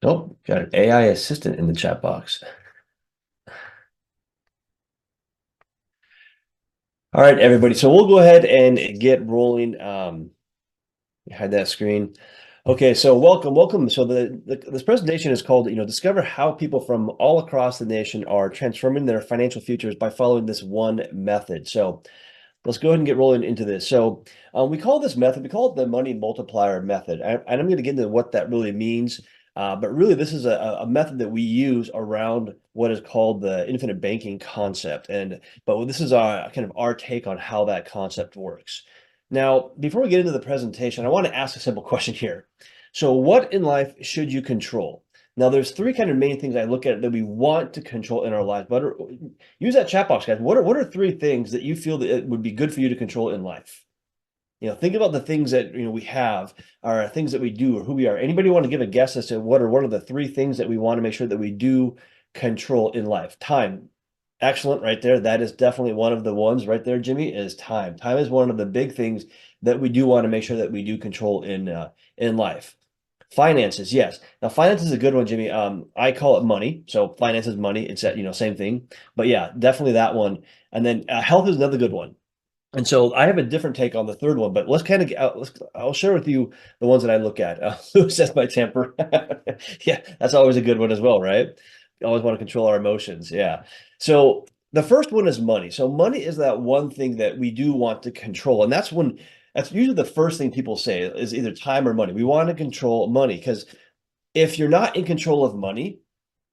Nope, got an AI assistant in the chat box. All right, everybody. So we'll go ahead and get rolling. Hide that screen. Okay, so welcome. So this presentation is called, discover how people from all across the nation are transforming their financial futures by following this one method. So let's go ahead and get rolling into this. So we call this method, we call it the money multiplier method. And I'm going to get into what that really means. But really, this is a method that we use around what is called the infinite banking concept. But this is our kind of our take on how that concept works. Now, before we get into the presentation, I want to ask a simple question here. So what in life should you control? Now, there's three kind of main things I look at that we want to control in our lives. But use that chat box, guys. What are three things that you feel that it would be good for you to control in life? Think about the things that we have, or things that we do, or who we are. Anybody want to give a guess as to what are one of the three things that we want to make sure that we do control in life? Time. Excellent, right there. That is definitely one of the ones right there, Jimmy, is time. Time is one of the big things that we do want to make sure that we do control in life. Finances, yes. Now, finance is a good one, Jimmy. I call it money. So finance is money. It's that, same thing. But yeah, definitely that one. And then health is another good one. And so I have a different take on the third one, but let's kind of I'll share with you the ones that I look at. Lose that's my temper. Yeah, that's always a good one as well, right? Always want to control our emotions. Yeah. So the first one is money. So money is that one thing that we do want to control. And that's usually the first thing people say is either time or money. We want to control money because if you're not in control of money,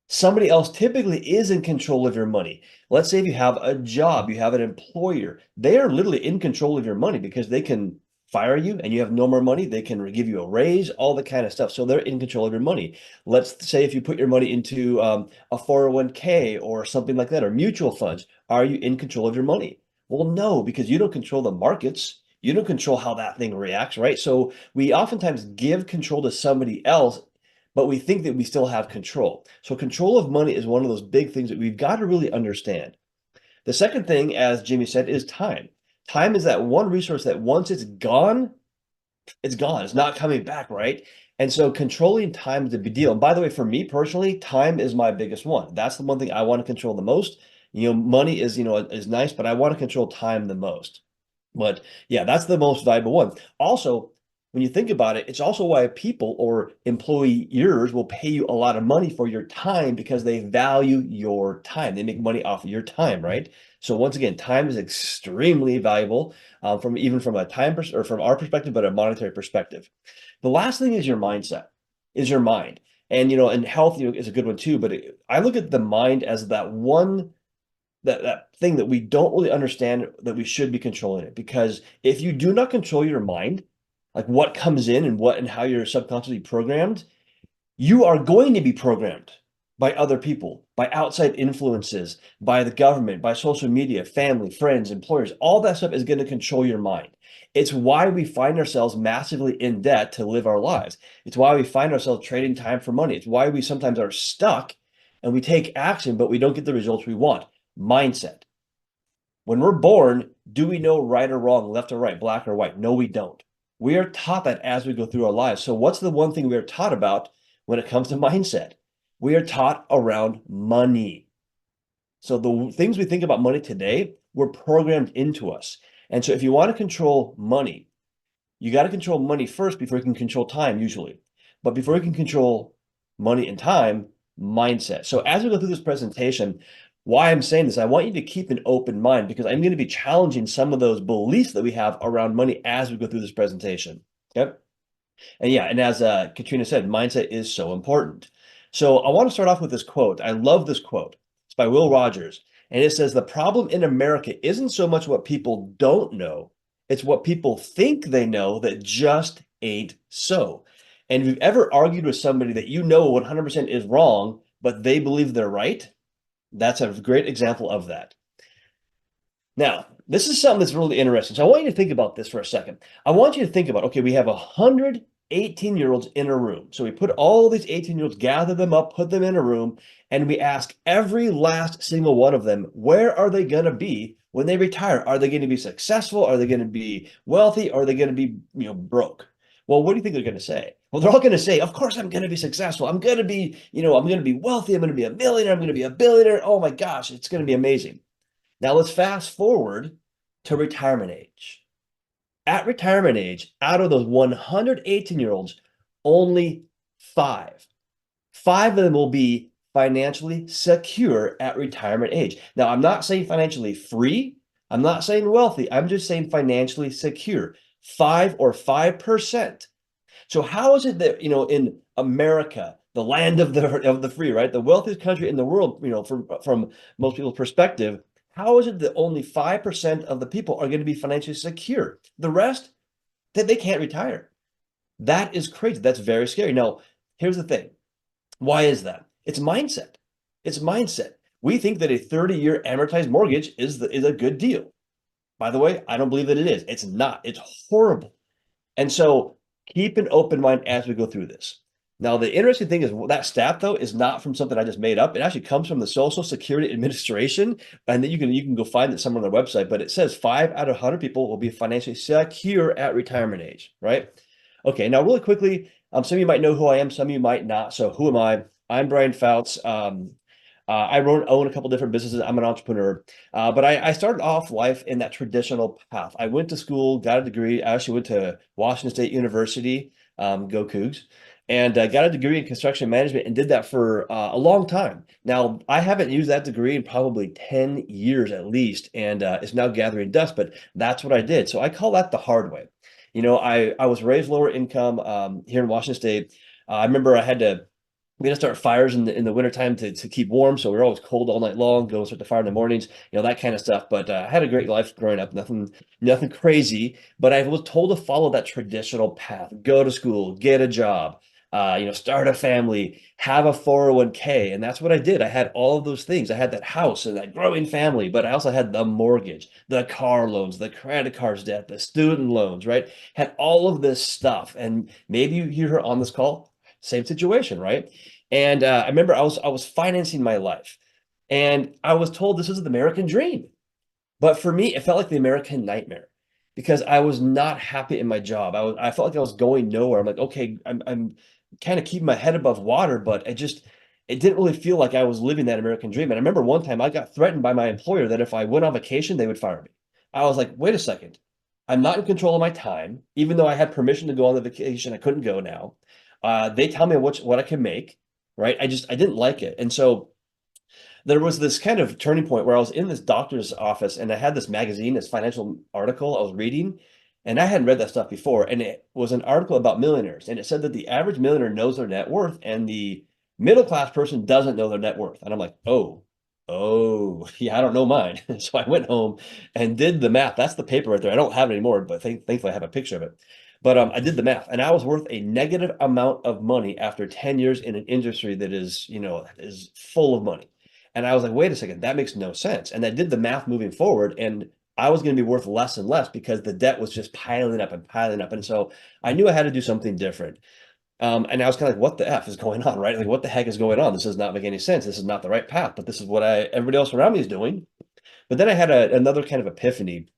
somebody else typically is in control of your money. Let's say if you have a job, you have an employer, they are literally in control of your money because they can fire you and you have no more money. They can give you a raise, all the kind of stuff. So they're in control of your money. Let's say if you put your money into a 401k or something like that, or mutual funds, are you in control of your money? Well, no, because you don't control the markets. You don't control how that thing reacts, right? So we oftentimes give control to somebody else, but we think that we still have control. So control of money is one of those big things that we've got to really understand. The second thing, as Jimmy said, is time. Time is that one resource that once it's gone, it's gone. It's not coming back, right? And so controlling time is a big deal. And by the way, for me personally, time is my biggest one. That's the one thing I want to control the most. Money is nice, but I want to control time the most. But yeah, that's the most valuable one. Also, when you think about it, it's also why people or employers will pay you a lot of money for your time because they value your time. They make money off of your time, right? So once again, time is extremely valuable from a or from our perspective, but a monetary perspective. The last thing is your mindset, is your mind. And health is a good one too. But I look at the mind as that one that thing that we don't really understand that we should be controlling it. Because if you do not control your mind, like what comes in and how you're subconsciously programmed, you are going to be programmed by other people, by outside influences, by the government, by social media, family, friends, employers. All that stuff is going to control your mind. It's why we find ourselves massively in debt to live our lives. It's why we find ourselves trading time for money. It's why we sometimes are stuck and we take action, but we don't get the results we want. Mindset. When we're born, do we know right or wrong, left or right, black or white? No, we don't. We are taught that as we go through our lives. So, what's the one thing we are taught about when it comes to mindset? We are taught around money. So, the things we think about money today were programmed into us. And so, if you want to control money, you got to control money first before you can control time, usually. But before you can control money and time, mindset. So, as we go through this presentation, why I'm saying this, I want you to keep an open mind because I'm going to be challenging some of those beliefs that we have around money as we go through this presentation. Okay. And yeah, and as Katrina said, mindset is so important. So I want to start off with this quote. I love this quote. It's by Will Rogers. And it says, the problem in America isn't so much what people don't know, it's what people think they know that just ain't so. And if you've ever argued with somebody that you know 100% is wrong, but they believe they're right, that's a great example of that. Now, this is something that's really interesting. So I want you to think about this for a second. I want you to think about, okay, we have 100 18-year-olds in a room. So we put all these 18-year-olds, gather them up, put them in a room, and we ask every last single one of them, where are they going to be when they retire? Are they going to be successful? Are they going to be wealthy? Are they going to be, broke? Well, what do you think they're going to say? Well, they're all going to say, of course, I'm going to be successful. I'm going to be, I'm going to be wealthy. I'm going to be a millionaire. I'm going to be a billionaire. Oh my gosh, it's going to be amazing. Now let's fast forward to retirement age. At retirement age, out of those 118-year-olds, only five, five of them will be financially secure at retirement age. Now, I'm not saying financially free. I'm not saying wealthy. I'm just saying financially secure. 5% so how is it that, in America, the land of the free, right? The wealthiest country in the world, from most people's perspective, how is it that only 5% of the people are going to be financially secure? The rest, they can't retire. That is crazy. That's very scary. Now, here's the thing. Why is that? It's mindset. It's mindset. We think that a 30-year amortized mortgage is a good deal. By the way, I don't believe that it is. It's not. It's horrible. And so keep an open mind as we go through this. Now, the interesting thing is that stat, though, is not from something I just made up. It actually comes from the Social Security Administration, and then you can go find it somewhere on their website. But it says 5 out of 100 people will be financially secure at retirement age, right? Okay, now really quickly, some of you might know who I am, some of you might not. So who am I? I'm Brian Fouts. I own a couple different businesses. I'm an entrepreneur, but I started off life in that traditional path. I went to school, got a degree. I actually went to Washington State University, go Cougs, and got a degree in construction management and did that for a long time. Now, I haven't used that degree in probably 10 years at least, and it's now gathering dust, but that's what I did. So I call that the hard way. I was raised lower income here in Washington State. I remember we had to start fires in the wintertime to keep warm. So we were always cold all night long, go start the fire in the mornings, that kind of stuff. But I had a great life growing up, nothing crazy. But I was told to follow that traditional path, go to school, get a job, start a family, have a 401k. And that's what I did. I had all of those things. I had that house and that growing family, but I also had the mortgage, the car loans, the credit cards debt, the student loans, right? Had all of this stuff. And maybe you hear on this call, same situation, right? And I remember I was financing my life, and I was told this is the American dream. But for me, it felt like the American nightmare because I was not happy in my job. I felt like I was going nowhere. I'm like, okay, I'm kind of keeping my head above water, but it didn't really feel like I was living that American dream. And I remember one time I got threatened by my employer that if I went on vacation, they would fire me. I was like, wait a second. I'm not in control of my time, even though I had permission to go on the vacation. I couldn't go now. They tell me what I can make, right? I didn't like it. And so there was this kind of turning point where I was in this doctor's office and I had this magazine, this financial article I was reading, and I hadn't read that stuff before. And it was an article about millionaires. And it said that the average millionaire knows their net worth and the middle class person doesn't know their net worth. And I'm like, oh, yeah, I don't know mine. So I went home and did the math. That's the paper right there. I don't have it anymore, but thankfully I have a picture of it. But I did the math, and I was worth a negative amount of money after 10 years in an industry that is full of money. And I was like, wait a second, that makes no sense. And I did the math moving forward, and I was going to be worth less and less because the debt was just piling up and piling up. And so I knew I had to do something different. And I was kind of like, what the F is going on, right? Like, what the heck is going on? This does not make any sense. This is not the right path, but this is what everybody else around me is doing. But then I had another kind of epiphany.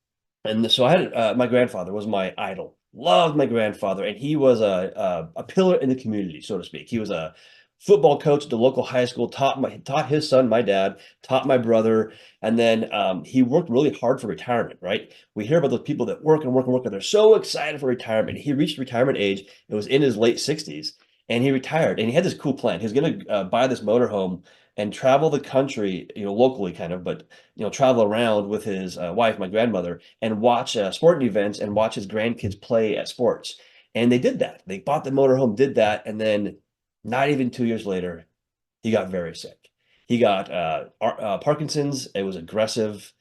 And so I had my grandfather was my idol. Loved my grandfather, and he was a pillar in the community, so to speak. He was a football coach at the local high school. Taught his son, my dad, taught my brother, and then he worked really hard for retirement. Right? We hear about those people that work and work and work, and they're so excited for retirement. He reached retirement age. It was in his late 60s, and he retired. And he had this cool plan. He was going to buy this motorhome and travel the country, locally kind of, but travel around with his wife, my grandmother, and watch sporting events and watch his grandkids play at sports. And they did that. They bought the motorhome, did that, and then not even 2 years later, he got very sick. He got Parkinson's. It was aggressive.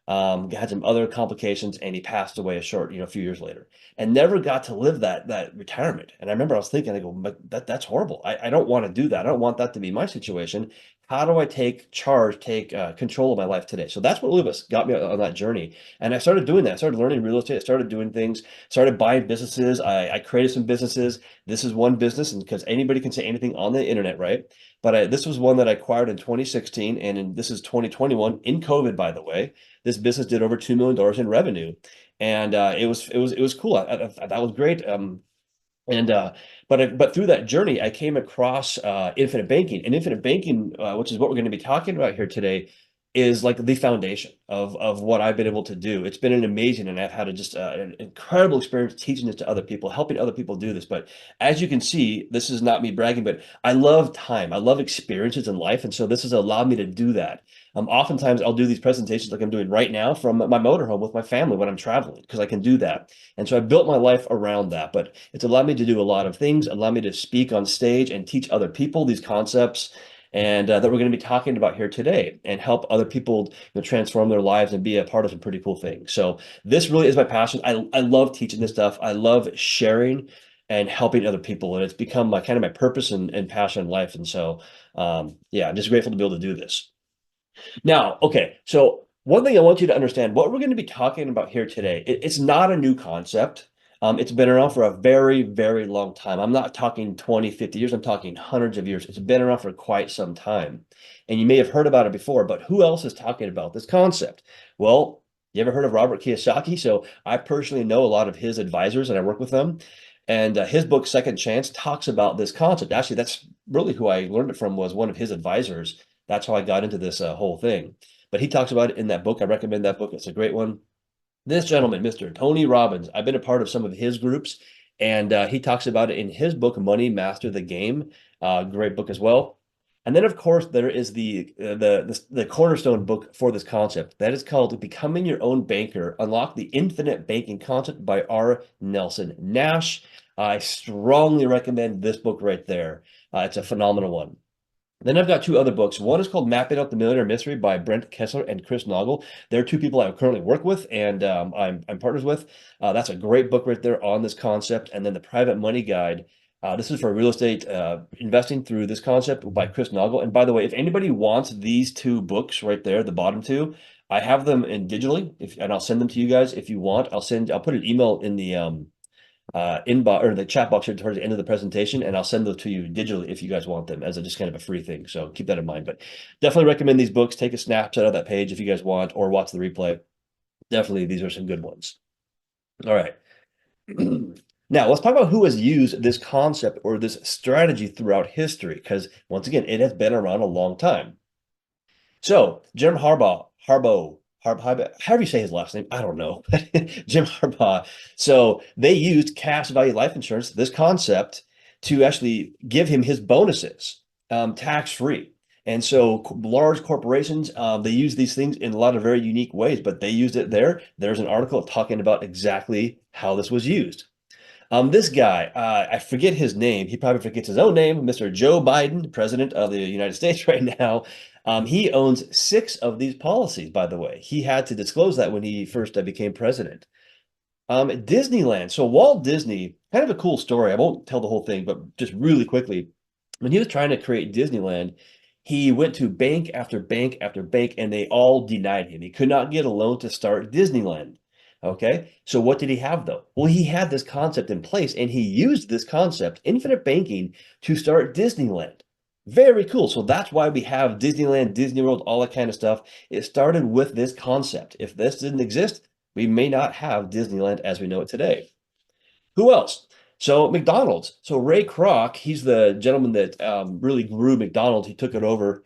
Had some other complications, and he passed away a few years later, and never got to live that retirement. And I remember I was thinking, I go, that's horrible. I don't want to do that. I don't want that to be my situation. How do I take charge, take control of my life today? So that's what Lewis got me on that journey. And I started doing that. I started learning real estate. I started doing things, started buying businesses. I created some businesses. This is one business, and because anybody can say anything on the internet, right? But this was one that I acquired in 2016, and this is 2021 in COVID, by the way. This business did over $2 million in revenue, and it was cool. That was great. And but through that journey, I came across infinite banking, and infinite banking, which is what we're going to be talking about here today, is like the foundation of what I've been able to do. It's been an amazing, and I've had an incredible experience teaching this to other people, helping other people do this. But as you can see, this is not me bragging, but I love time. I love experiences in life, and so this has allowed me to do that. Oftentimes, I'll do these presentations like I'm doing right now from my motorhome with my family when I'm traveling because I can do that. And so I built my life around that. But it's allowed me to do a lot of things, allowed me to speak on stage and teach other people these concepts and that we're going to be talking about here today and help other people transform their lives and be a part of some pretty cool things. So this really is my passion. I love teaching this stuff. I love sharing and helping other people. And it's become my kind of my purpose and passion in life. And so, yeah, I'm just grateful to be able to do this. Now, okay, so one thing I want you to understand, what we're going to be talking about here today, it's not a new concept. It's been around for a very, very long time. I'm not talking 20, 50 years, I'm talking hundreds of years. It's been around for quite some time. And you may have heard about it before, but who else is talking about this concept? Well, you ever heard of Robert Kiyosaki? So I personally know a lot of his advisors and I work with them. And his book, Second Chance, talks about this concept. Actually, that's really who I learned it from, was one of his advisors. That's how I got into this whole thing. But he talks about it in that book. I recommend that book. It's a great one. This gentleman, Mr. Tony Robbins, I've been a part of some of his groups, and he talks about it in his book, Money Master the Game. Great book as well. And then, of course, there is the cornerstone book for this concept. That is called Becoming Your Own Banker, Unlock the Infinite Banking Concept by R. Nelson Nash. I strongly recommend this book right there. It's a phenomenal one. Then I've got two other books. One is called Mapping Out the Millionaire Mystery by Brent Kessler and Chris Noggle. They're two people I currently work with and I'm partners with. That's a great book right there on this concept. And then the Private Money Guide. This is for real estate investing through this concept by Chris Noggle. And by the way, if anybody wants these two books right there, the bottom two, I have them in digitally, and I'll send them to you guys if you want. I'll put an email in the inbox or the chat box here towards the end of the presentation, and I'll send those to you digitally if you guys want them as just kind of a free thing. So keep that in mind. But definitely recommend these books. Take a snapshot of that page if you guys want, or watch the replay. Definitely, these are some good ones. All right. Now, let's talk about who has used this concept or this strategy throughout history, because once again, it has been around a long time. So, Jim Harbaugh, however you say his last name, I don't know. Jim Harbaugh. So they used cash value life insurance, this concept, to actually give him his bonuses tax free. And so large corporations, they use these things in a lot of very unique ways, but they used it there. There's an article talking about exactly how this was used. This guy, I forget his name. He probably forgets his own name, Mr. Joe Biden, President of the United States right now. He owns 6 of these policies, by the way. He had to disclose that when he first became president. Disneyland. So Walt Disney, kind of a cool story. I won't tell the whole thing, but just really quickly, when he was trying to create Disneyland, he went to bank after bank after bank, and they all denied him. He could not get a loan to start Disneyland. Okay, so what did he have though? Well, he had this concept in place and he used this concept, infinite banking, to start Disneyland. Very cool. So that's why we have Disneyland, Disney World, all that kind of stuff. It started with this concept. If this didn't exist, we may not have Disneyland as we know it today. Who else? So McDonald's. So Ray Kroc, he's the gentleman that really grew McDonald's. He took it over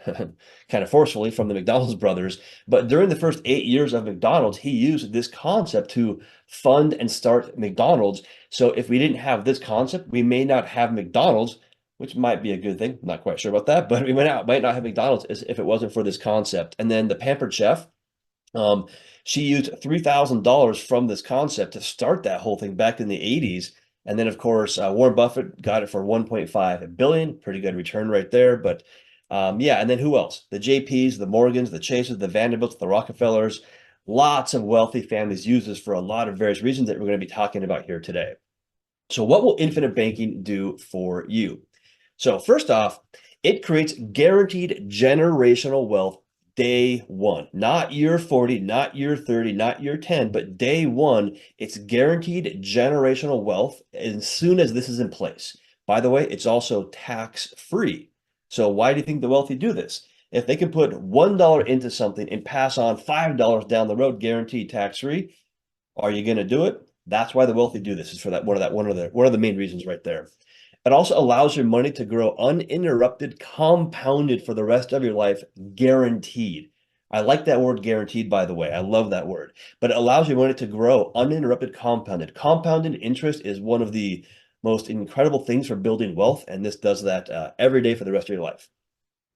kind of forcefully from the McDonald's brothers. But during the first 8 years of McDonald's, he used this concept to fund and start McDonald's. So if we didn't have this concept, we may not have McDonald's, which might be a good thing. I'm not quite sure about that, but we might not have McDonald's if it wasn't for this concept. And then the Pampered Chef. Um, she used $3,000 from this concept to start that whole thing back in the 80s. And then, of course, Warren Buffett got it for 1.5 billion. Pretty good return right there. But yeah, and then who else? The JPs, the Morgans, the Chases, the Vanderbilts, the Rockefellers. Lots of wealthy families use this for a lot of various reasons that we're going to be talking about here today. So what will infinite banking do for you? So first off, it creates guaranteed generational wealth day one, not year 40, not year 30, not year 10, but day one. It's guaranteed generational wealth as soon as this is in place. By the way, it's also tax free. So why do you think the wealthy do this? If they can put $1 into something and pass on $5 down the road, guaranteed tax free, are you going to do it? That's why the wealthy do this, is for that one of the main reasons right there. It also allows your money to grow uninterrupted, compounded for the rest of your life, guaranteed. I like that word guaranteed, by the way. I love that word. But it allows your money to grow uninterrupted, compounded. Compounded interest is one of the most incredible things for building wealth, and this does that every day for the rest of your life.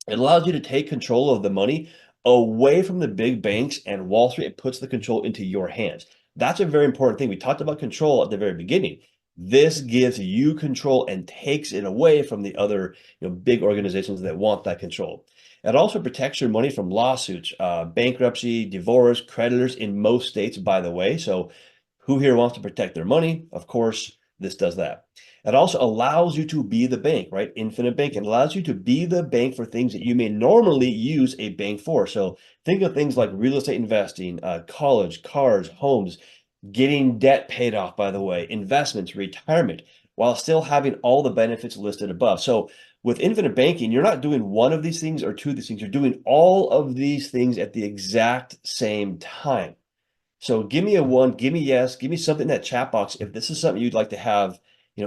It allows you to take control of the money away from the big banks and Wall Street. It puts the control into your hands. That's a very important thing. We talked about control at the very beginning. This gives you control and takes it away from the other, big organizations that want that control. It also protects your money from lawsuits, bankruptcy, divorce, creditors in most states, by the way. So who here wants to protect their money? Of course, this does that. It also allows you to be the bank, right? Infinite bank. It allows you to be the bank for things that you may normally use a bank for. So think of things like real estate investing, college, cars, homes, getting debt paid off, by the way, investments, retirement, while still having all the benefits listed above. So with infinite banking, you're not doing one of these things or two of these things. You're doing all of these things at the exact same time. So give me a one, give me yes, give me something in that chat box if this is something you'd like to have,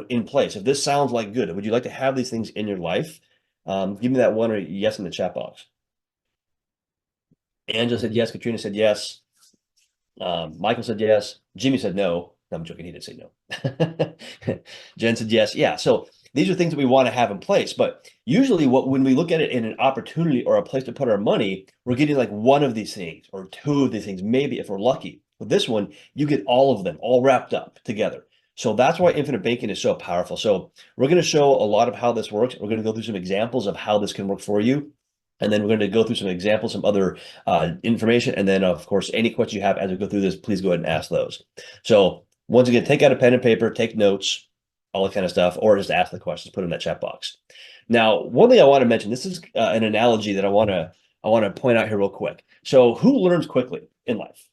in place. If this sounds like good, would you like to have these things in your life? Give me that one or yes in the chat box. Angela said yes. Katrina said yes. Michael said yes. Jimmy said no. I'm joking. He didn't say no. Jen said yes. Yeah. So these are things that we want to have in place. But usually when we look at it in an opportunity or a place to put our money, we're getting like one of these things or two of these things, maybe if we're lucky. With this one, you get all of them all wrapped up together. So that's why infinite banking is so powerful. So we're going to show a lot of how this works. We're going to go through some examples of how this can work for you. And then we're going to go through some examples, some other information. And then, of course, any questions you have as we go through this, please go ahead and ask those. So once again, take out a pen and paper, take notes, all that kind of stuff, or just ask the questions, put them in that chat box. Now, one thing I want to mention, this is an analogy that I want to point out here real quick. So who learns quickly in life?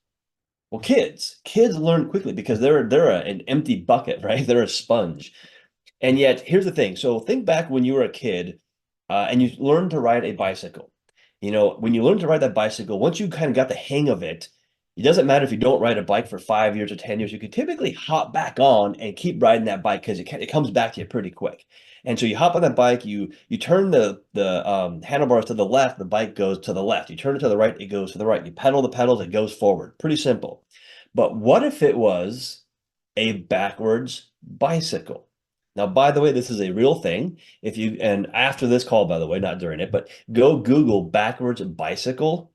Well, kids learn quickly because they're an empty bucket, right? They're a sponge. And yet, here's the thing. So think back when you were a kid and you learned to ride a bicycle. When you learn to ride that bicycle, once you kind of got the hang of it, it doesn't matter if you don't ride a bike for 5 years or 10 years, you can typically hop back on and keep riding that bike because it comes back to you pretty quick. And so you hop on that bike, you turn the handlebars to the left, the bike goes to the left. You turn it to the right, it goes to the right. You pedal the pedals, it goes forward. Pretty simple. But what if it was a backwards bicycle? Now, by the way, this is a real thing. And after this call, by the way, not during it, but go Google backwards bicycle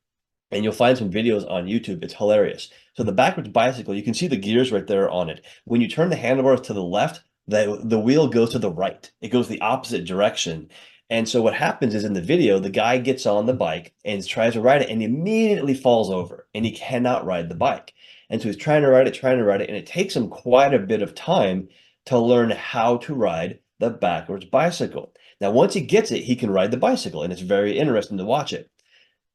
and you'll find some videos on YouTube. It's hilarious. So the backwards bicycle, you can see the gears right there on it. When you turn the handlebars to the left, the wheel goes to the right. It goes the opposite direction. And so what happens is in the video, the guy gets on the bike and tries to ride it and immediately falls over and he cannot ride the bike. And so he's trying to ride it, and it takes him quite a bit of time to learn how to ride the backwards bicycle. Now, once he gets it, he can ride the bicycle, and it's very interesting to watch it.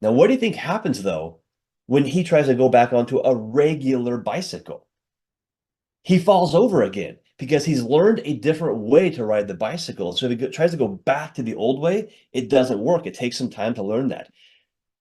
Now, what do you think happens, though, when he tries to go back onto a regular bicycle? He falls over again because he's learned a different way to ride the bicycle. So if he tries to go back to the old way, it doesn't work. It takes some time to learn that.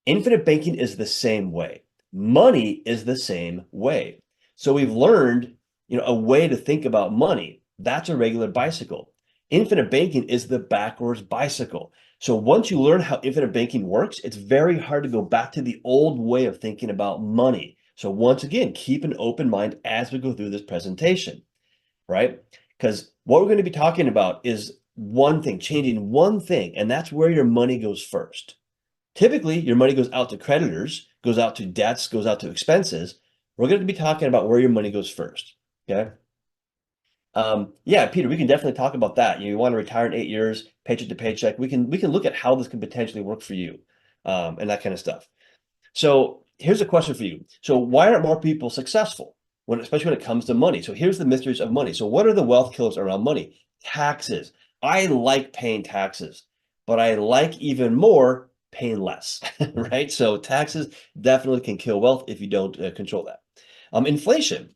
Infinite banking is the same way. Money is the same way. So we've learned, a way to think about money. That's a regular bicycle. Infinite banking is the backwards bicycle. So once you learn how infinite banking works, it's very hard to go back to the old way of thinking about money. So once again, keep an open mind as we go through this presentation, right? Because what we're going to be talking about is one thing, changing one thing, and that's where your money goes first. Typically, your money goes out to creditors, goes out to debts, goes out to expenses. We're going to be talking about where your money goes first, okay? Yeah, Peter, we can definitely talk about that. You want to retire in 8 years, paycheck to paycheck. We can look at how this can potentially work for you, and that kind of stuff. So here's a question for you. So why aren't more people successful, especially when it comes to money? So here's the mysteries of money. So what are the wealth killers around money? Taxes. I like paying taxes, but I like even more paying less, right? So taxes definitely can kill wealth if you don't control that. Inflation.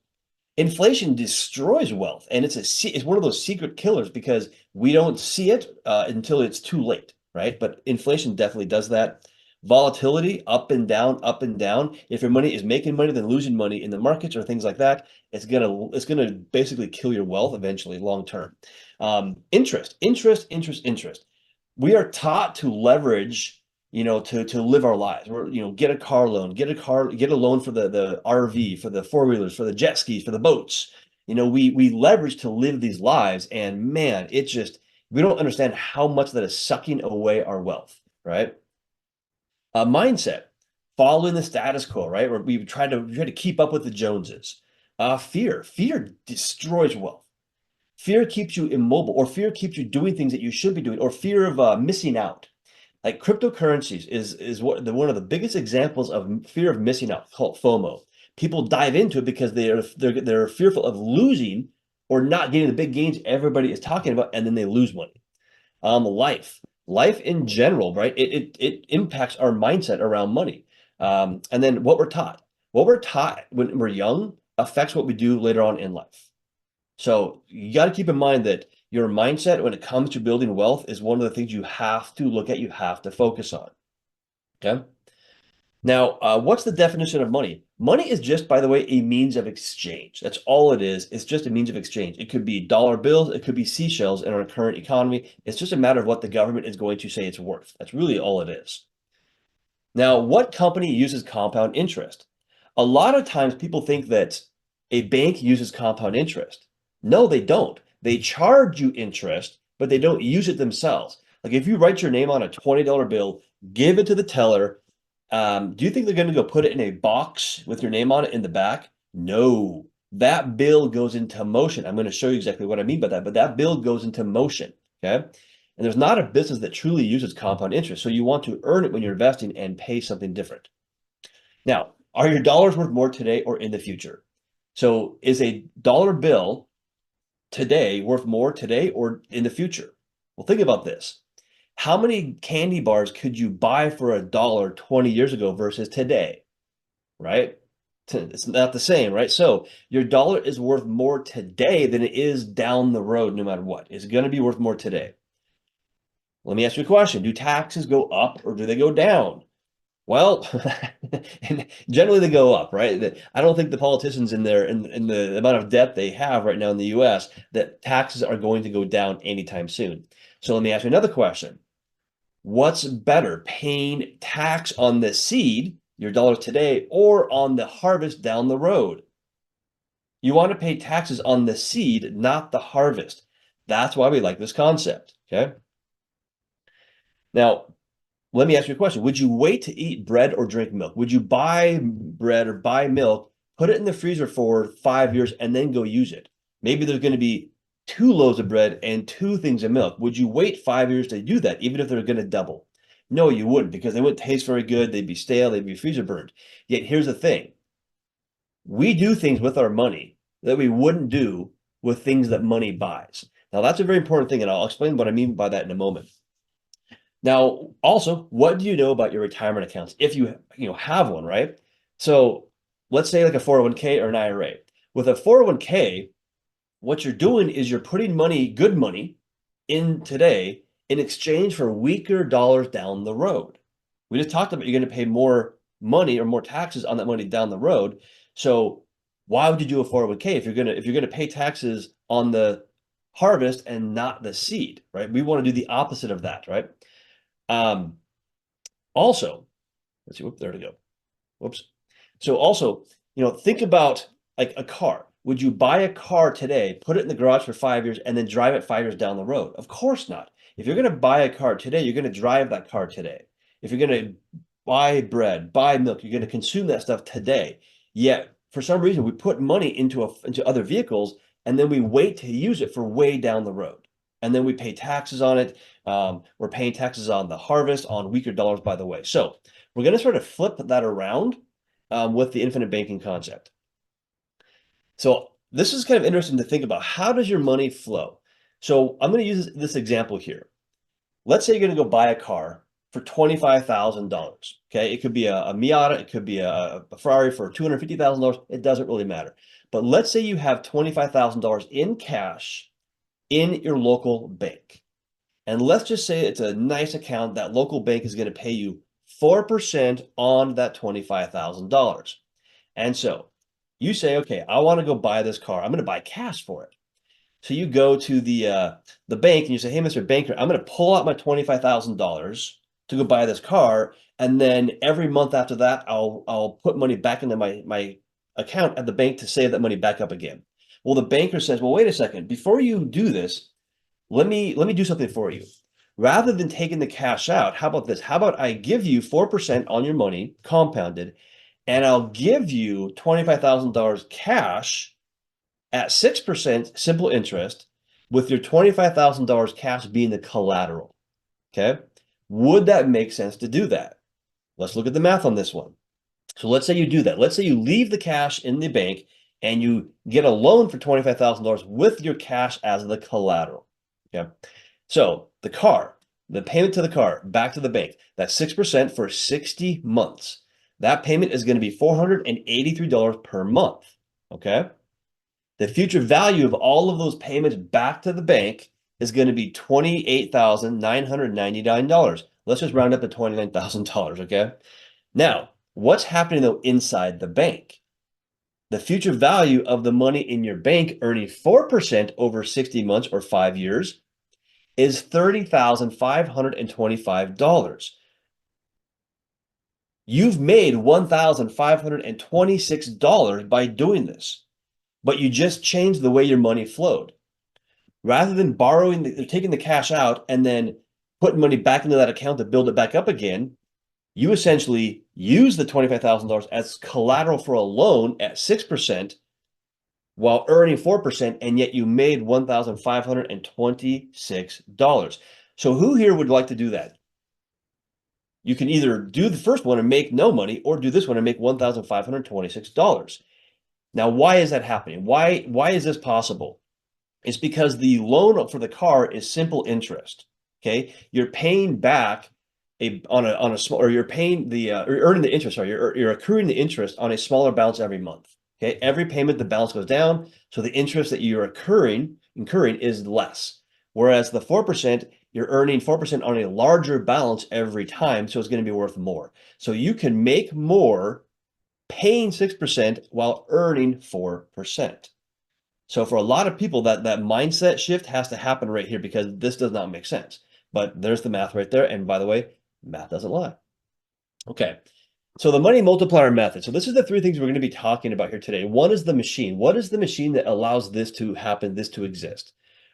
Inflation destroys wealth, and it's one of those secret killers because we don't see it until it's too late, right? But inflation definitely does that. Volatility, up and down, up and down. If your money is making money, then losing money in the markets or things like that, it's gonna basically kill your wealth eventually, long term. Interest, interest, interest, interest. We are taught to leverage, to live our lives. We're, get a car loan, get a loan for the RV, for the four-wheelers, for the jet skis, for the boats. We leverage to live these lives, and man, we don't understand how much that is sucking away our wealth, right? Mindset, following the status quo, right? Where we try to keep up with the Joneses. Fear destroys wealth. Fear keeps you immobile, or fear keeps you doing things that you should be doing, or fear of missing out. Like cryptocurrencies is one of the biggest examples of fear of missing out, called FOMO. People dive into it because they're fearful of losing or not getting the big gains everybody is talking about, and then they lose money. Life in general, right? It impacts our mindset around money. And then what we're taught when we're young affects what we do later on in life. So you got to keep in mind that your mindset when it comes to building wealth is one of the things you have to look at, you have to focus on. Okay. Now, what's the definition of money? Money is just, by the way, a means of exchange. That's all it is. It's just a means of exchange. It could be dollar bills. It could be seashells in our current economy. It's just a matter of what the government is going to say it's worth. That's really all it is. Now, what company uses compound interest? A lot of times people think that a bank uses compound interest. No, they don't. They charge you interest, but they don't use it themselves. Like if you write your name on a $20 bill, give it to the teller. Do you think they're going to go put it in a box with your name on it in the back? No, that bill goes into motion. I'm going to show you exactly what I mean by that, but that bill goes into motion. Okay. And there's not a business that truly uses compound interest. So you want to earn it when you're investing and pay something different. Now, are your dollars worth more today or in the future? So is a dollar bill today worth more today or in the future? Well, think about this. How many candy bars could you buy for $1 20 years ago versus today? Right? It's not the same, right? So your dollar is worth more today than it is down the road, no matter what. It's going to be worth more today. Let me ask you a question. Do taxes go up or do they go down? Well, generally they go up, right? I don't think the politicians in the amount of debt they have right now in the US, that taxes are going to go down anytime soon. So let me ask you another question. What's better, paying tax on the seed, your dollars today, or on the harvest down the road? You want to pay taxes on the seed, not the harvest. That's why we like this concept, okay? Now, let me ask you a question. Would you wait to eat bread or drink milk? Would you buy bread or buy milk, put it in the freezer for 5 years, and then go use it? Maybe there's going to be 2 loaves of bread and 2 things of milk. Would you wait 5 years to do that, even if they're going to double? No, you wouldn't, because they wouldn't taste very good. They'd be stale. They'd be freezer burned. Yet here's the thing. We do things with our money that we wouldn't do with things that money buys. Now, that's a very important thing, and I'll explain what I mean by that in a moment. Now, also, what do you know about your retirement accounts if you have one, right? So let's say like a 401k or an IRA. With a 401k, what you're doing is you're putting money, good money, in today in exchange for weaker dollars down the road. We just talked about you're going to pay more money or more taxes on that money down the road. So why would you do a 401k if you're gonna pay taxes on the harvest and not the seed, right? We want to do the opposite of that, right? Also, let's see, whoop, there to go. Whoops. So also, think about like a car. Would you buy a car today, put it in the garage for 5 years, and then drive it 5 years down the road? Of course not. If you're going to buy a car today, you're going to drive that car today. If you're going to buy bread, buy milk, you're going to consume that stuff today. Yet, for some reason, we put money into other vehicles, and then we wait to use it for way down the road. And then we pay taxes on it. We're paying taxes on the harvest, on weaker dollars, by the way. So we're going to sort of flip that around with the infinite banking concept. So this is kind of interesting to think about. How does your money flow? So I'm going to use this example here. Let's say you're going to go buy a car for $25,000. Okay, it could be a Miata, it could be a Ferrari for $250,000. It doesn't really matter. But let's say you have $25,000 in cash in your local bank. And let's just say it's a nice account. That local bank is going to pay you 4% on that $25,000. And so you say, okay, I want to go buy this car. I'm going to buy cash for it. So you go to the bank and you say, hey, Mr. Banker, I'm going to pull out my $25,000 to go buy this car. And then every month after that, I'll put money back into my account at the bank to save that money back up again. Well, the banker says, well, wait a second. Before you do this, let me do something for you. Rather than taking the cash out, how about this? How about I give you 4% on your money, compounded, and I'll give you $25,000 cash at 6% simple interest, with your $25,000 cash being the collateral. Okay. Would that make sense to do that? Let's look at the math on this one. So let's say you do that. Let's say you leave the cash in the bank and you get a loan for $25,000 with your cash as the collateral. Okay. So the payment to the car back to the bank, that's 6% for 60 months. That payment is going to be $483 per month. Okay. The future value of all of those payments back to the bank is going to be $28,999. Let's just round up to $29,000, okay? Now, what's happening though inside the bank? The future value of the money in your bank earning 4% over 60 months or 5 years is $30,525. You've made $1,526 by doing this, but you just changed the way your money flowed. Rather than taking the cash out and then putting money back into that account to build it back up again, you essentially use the $25,000 as collateral for a loan at 6% while earning 4%, and yet you made $1,526. So who here would like to do that? You can either do the first one and make no money, or do this one and make $1,526. Now, why is that happening? Why is this possible? It's because the loan for the car is simple interest. Okay, you're paying back on a small, or you're paying or earning the interest. Sorry, you're accruing the interest on a smaller balance every month. Okay, every payment the balance goes down, so the interest that you're incurring is less. Whereas the 4%, you're earning 4% on a larger balance every time, so it's going to be worth more. So you can make more paying 6% while earning 4%. So for a lot of people, that mindset shift has to happen right here, because this does not make sense. But there's the math right there. And by the way, math doesn't lie. Okay. So the money multiplier method. So this is the three things we're going to be talking about here today. One is the machine. What is the machine that allows this to happen, this to exist?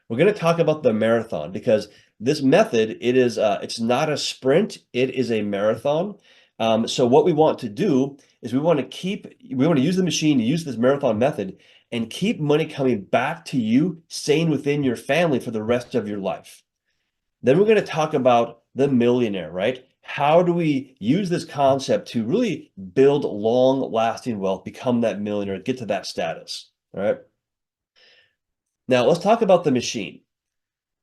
We're going to talk about the marathon, because this method, it's not a sprint, it is a marathon. So what we want to do is we want to use the machine, to use this marathon method, and keep money coming back to you, staying within your family for the rest of your life. Then we're going to talk about the millionaire, right? How do we use this concept to really build long-lasting wealth, become that millionaire, get to that status, all right? Now, let's talk about the machine.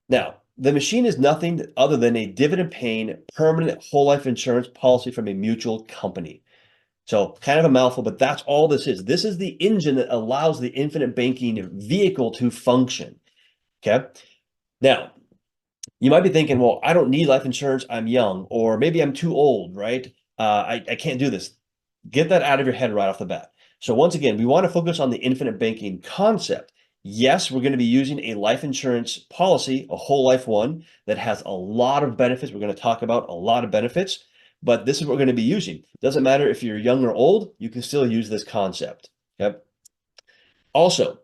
Now, the machine is nothing other than a dividend-paying, permanent whole life insurance policy from a mutual company. So kind of a mouthful, but that's all this is. This is the engine that allows the infinite banking vehicle to function. Okay. Now, you might be thinking, well, I don't need life insurance. I'm young, or maybe I'm too old, right? I can't do this. Get that out of your head right off the bat. So once again, we want to focus on the infinite banking concept. Yes, we're going to be using a life insurance policy, a whole life one, that has a lot of benefits. We're going to talk about a lot of benefits, but this is what we're going to be using. Doesn't matter if you're young or old, you can still use this concept. Yep. Also,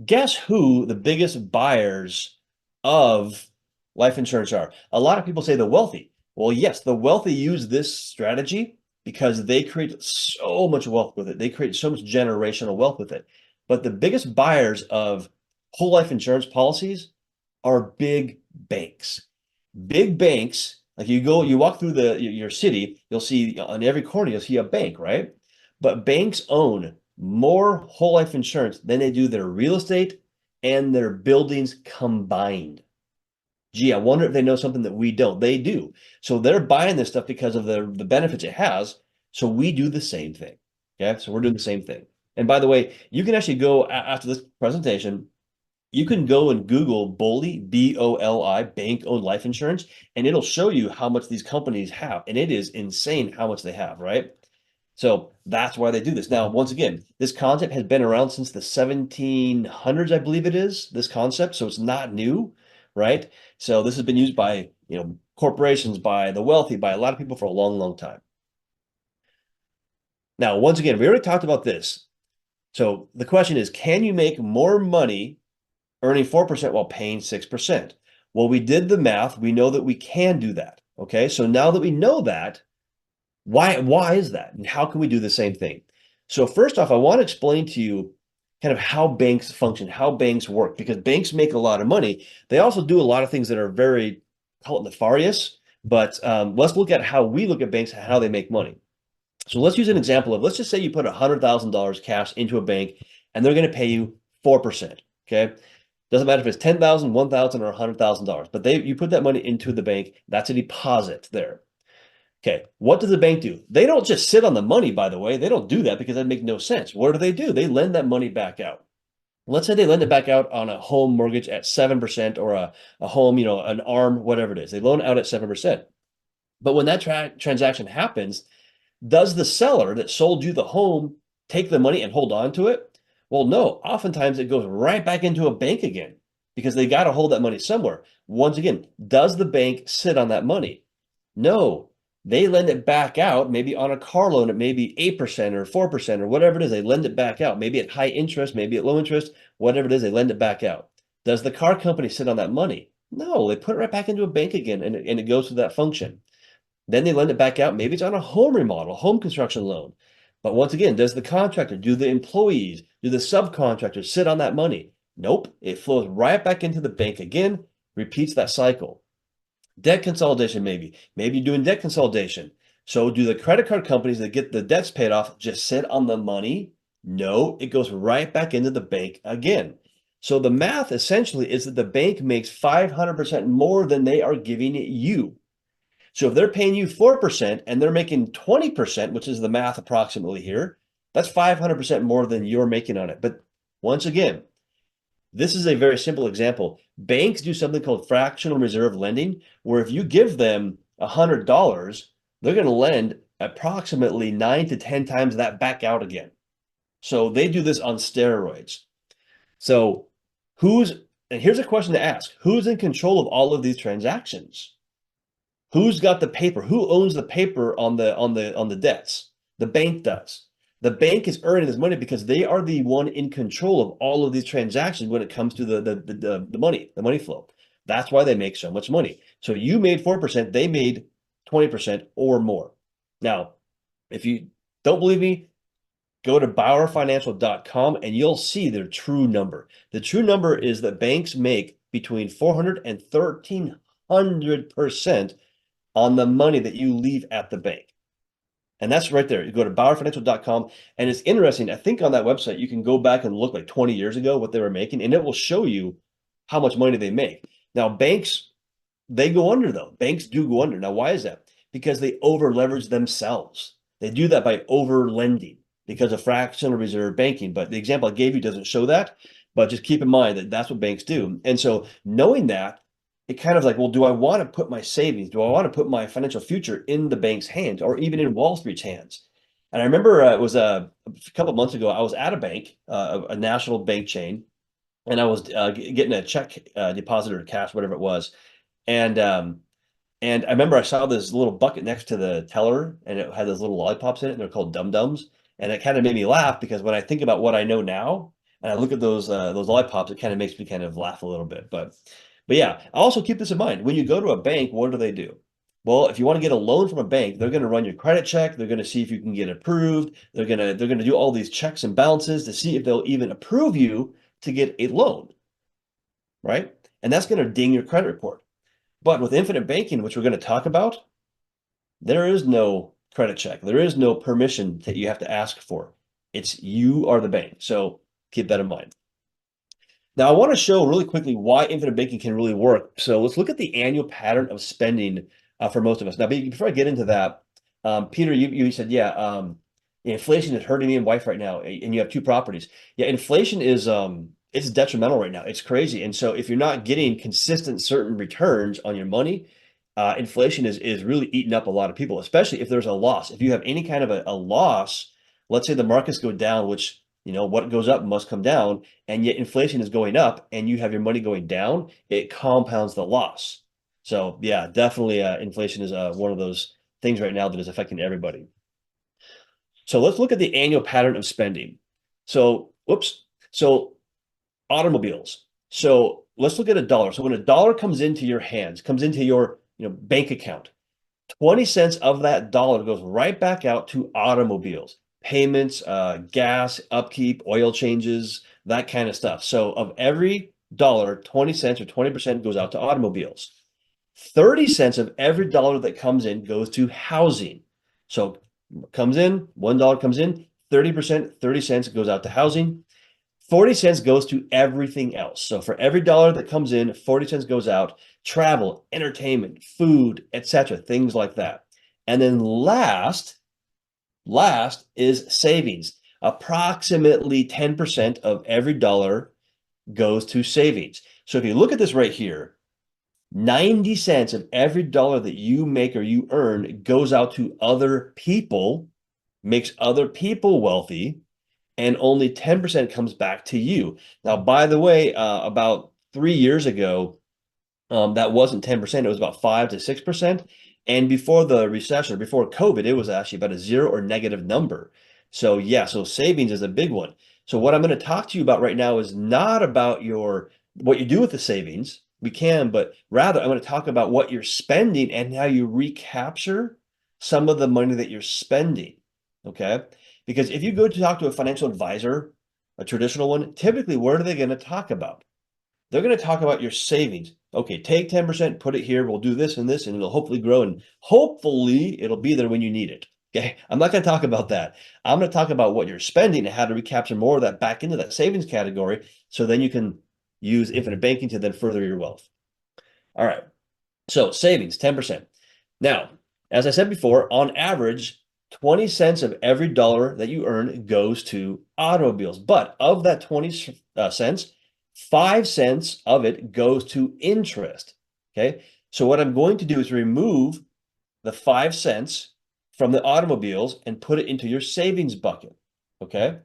guess who the biggest buyers of life insurance are? A lot of people say the wealthy. Well, yes, the wealthy use this strategy because they create so much wealth with it. They create so much generational wealth with it. But the biggest buyers of whole life insurance policies are big banks. Big banks, like you walk through your city, you'll see on every corner, you'll see a bank, right? But banks own more whole life insurance than they do their real estate and their buildings combined. Gee, I wonder if they know something that we don't. They do. So they're buying this stuff because of the benefits it has. So we do the same thing. Okay, so we're doing the same thing. And by the way, you can actually go after this presentation You can go and Google BOLI, BOLI, bank-owned life insurance, and it'll show you how much these companies have. And it is insane how much they have, right? So that's why they do this. Now, once again, this concept has been around since the 1700s, I believe it is, this concept. So it's not new, right? So this has been used by, corporations, by the wealthy, by a lot of people for a long, long time. Now, once again, we already talked about this. So the question is, can you make more money earning 4% while paying 6%? Well, we did the math. We know that we can do that. Okay. So now that we know that, why is that? And how can we do the same thing? So first off, I want to explain to you kind of how banks function, how banks work, because banks make a lot of money. They also do a lot of things that are very, call it nefarious, but let's look at how we look at banks, how they make money. So let's use an example of, let's just say you put $100,000 cash into a bank and they're going to pay you 4%. Okay. Doesn't matter if it's 10,000, 1,000, or $100,000, but you put that money into the bank. That's a deposit there. Okay, what does the bank do? They don't just sit on the money, by the way. They don't do that because that makes no sense. What do? They lend that money back out. Let's say they lend it back out on a home mortgage at 7% or a home, an ARM, whatever it is. They loan out at 7%. But when that transaction happens, does the seller that sold you the home take the money and hold on to it? Well, no. Oftentimes it goes right back into a bank again because they got to hold that money somewhere. Once again, does the bank sit on that money? No. They lend it back out, maybe on a car loan at maybe 8% or 4% or whatever it is. They lend it back out, maybe at high interest, maybe at low interest, whatever it is, they lend it back out. Does the car company sit on that money? No, they put it right back into a bank again and it goes through that function. Then they lend it back out. Maybe it's on a home remodel, home construction loan. But once again, does the contractor, do the employees, do the subcontractors sit on that money? Nope. It flows right back into the bank again, repeats that cycle. Debt consolidation, maybe. Maybe you're doing debt consolidation. So do the credit card companies that get the debts paid off just sit on the money? No, it goes right back into the bank again. So the math essentially is that the bank makes 500% more than they are giving you. So if they're paying you 4% and they're making 20%, which is the math approximately here, that's 500% more than you're making on it. But once again, this is a very simple example. Banks do something called fractional reserve lending, where if you give them $100, they're going to lend approximately 9 to 10 times that back out again. So they do this on steroids. So and here's a question to ask, who's in control of all of these transactions? Who's got the paper? Who owns the paper on the debts? The bank does. The bank is earning this money because they are the one in control of all of these transactions when it comes to the money flow. That's why they make so much money. So you made 4%, they made 20% or more. Now, if you don't believe me, go to bauerfinancial.com and you'll see their true number. The true number is that banks make between 400 and 1,300% on the money that you leave at the bank. And that's right there. You go to bauerfinancial.com and it's interesting. I think on that website, you can go back and look like 20 years ago what they were making, and it will show you how much money they make. Now, banks, they go under though. Banks do go under. Now, why is that? Because they over leverage themselves. They do that by over lending because of fractional reserve banking. But the example I gave you doesn't show that. But just keep in mind that that's what banks do. And so knowing that, it kind of like, well, do I want to put my savings? Do I want to put my financial future in the bank's hands or even in Wall Street's hands? And I remember it was a couple of months ago, I was at a bank, a national bank chain, and I was getting a check deposit or cash, whatever it was. And I remember I saw this little bucket next to the teller and it had those little lollipops in it and they're called dum-dums. And it kind of made me laugh because when I think about what I know now and I look at those lollipops, it kind of makes me kind of laugh a little bit. But yeah, also keep this in mind. When you go to a bank, what do? Well, if you want to get a loan from a bank, they're going to run your credit check. They're going to see if you can get approved. They're going to do all these checks and balances to see if they'll even approve you to get a loan, right? And that's going to ding your credit report. But with infinite banking, which we're going to talk about, there is no credit check. There is no permission that you have to ask for. It's you are the bank. So keep that in mind. Now, I want to show really quickly why infinite banking can really work. So let's look at the annual pattern of spending for most of us. Now, before I get into that, Peter, you said, inflation is hurting me and wife right now, and you have two properties. Yeah, inflation is it's detrimental right now. It's crazy. And so if you're not getting consistent certain returns on your money, inflation is really eating up a lot of people, especially if there's a loss. If you have any kind of a loss, let's say the markets go down, which, what goes up must come down, and yet inflation is going up and you have your money going down, it compounds the loss. So yeah, definitely inflation is one of those things right now that is affecting everybody. So let's look at the annual pattern of spending. So, whoops. So automobiles. So let's look at a dollar. So when a dollar comes into your hands, comes into your bank account, 20 cents of that dollar goes right back out to automobiles, payments, gas, upkeep, oil changes, that kind of stuff. So of every dollar, 20 cents or 20% goes out to automobiles. 30 cents of every dollar that comes in goes to housing. So comes in, $1 comes in, 30%, 30 cents goes out to housing. 40 cents goes to everything else. So for every dollar that comes in, 40 cents goes out, travel, entertainment, food, etc., things like that. And then last is savings. Approximately 10% of every dollar goes to savings. So if you look at this right here, 90 cents of every dollar that you make or you earn goes out to other people, makes other people wealthy, and only 10% comes back to you. Now, by the way, about 3 years ago, that wasn't 10%, it was about 5 to 6%. And before the recession, before COVID, it was actually about a zero or negative number. So yeah, so savings is a big one. So what I'm going to talk to you about right now is not about what you do with the savings. We can, but rather I'm going to talk about what you're spending and how you recapture some of the money that you're spending. Okay? Because if you go to talk to a financial advisor, a traditional one, typically what are they going to talk about? They're going to talk about your savings. Okay, take 10%, put it here. We'll do this and this, and it'll hopefully grow. And hopefully it'll be there when you need it. Okay, I'm not going to talk about that. I'm going to talk about what you're spending and how to recapture more of that back into that savings category. So then you can use infinite banking to then further your wealth. All right. So savings, 10%. Now, as I said before, on average, 20 cents of every dollar that you earn goes to automobiles. But of that 20 cents, 5 cents of it goes to interest. Okay. So what I'm going to do is remove the 5 cents from the automobiles and put it into your savings bucket. Okay.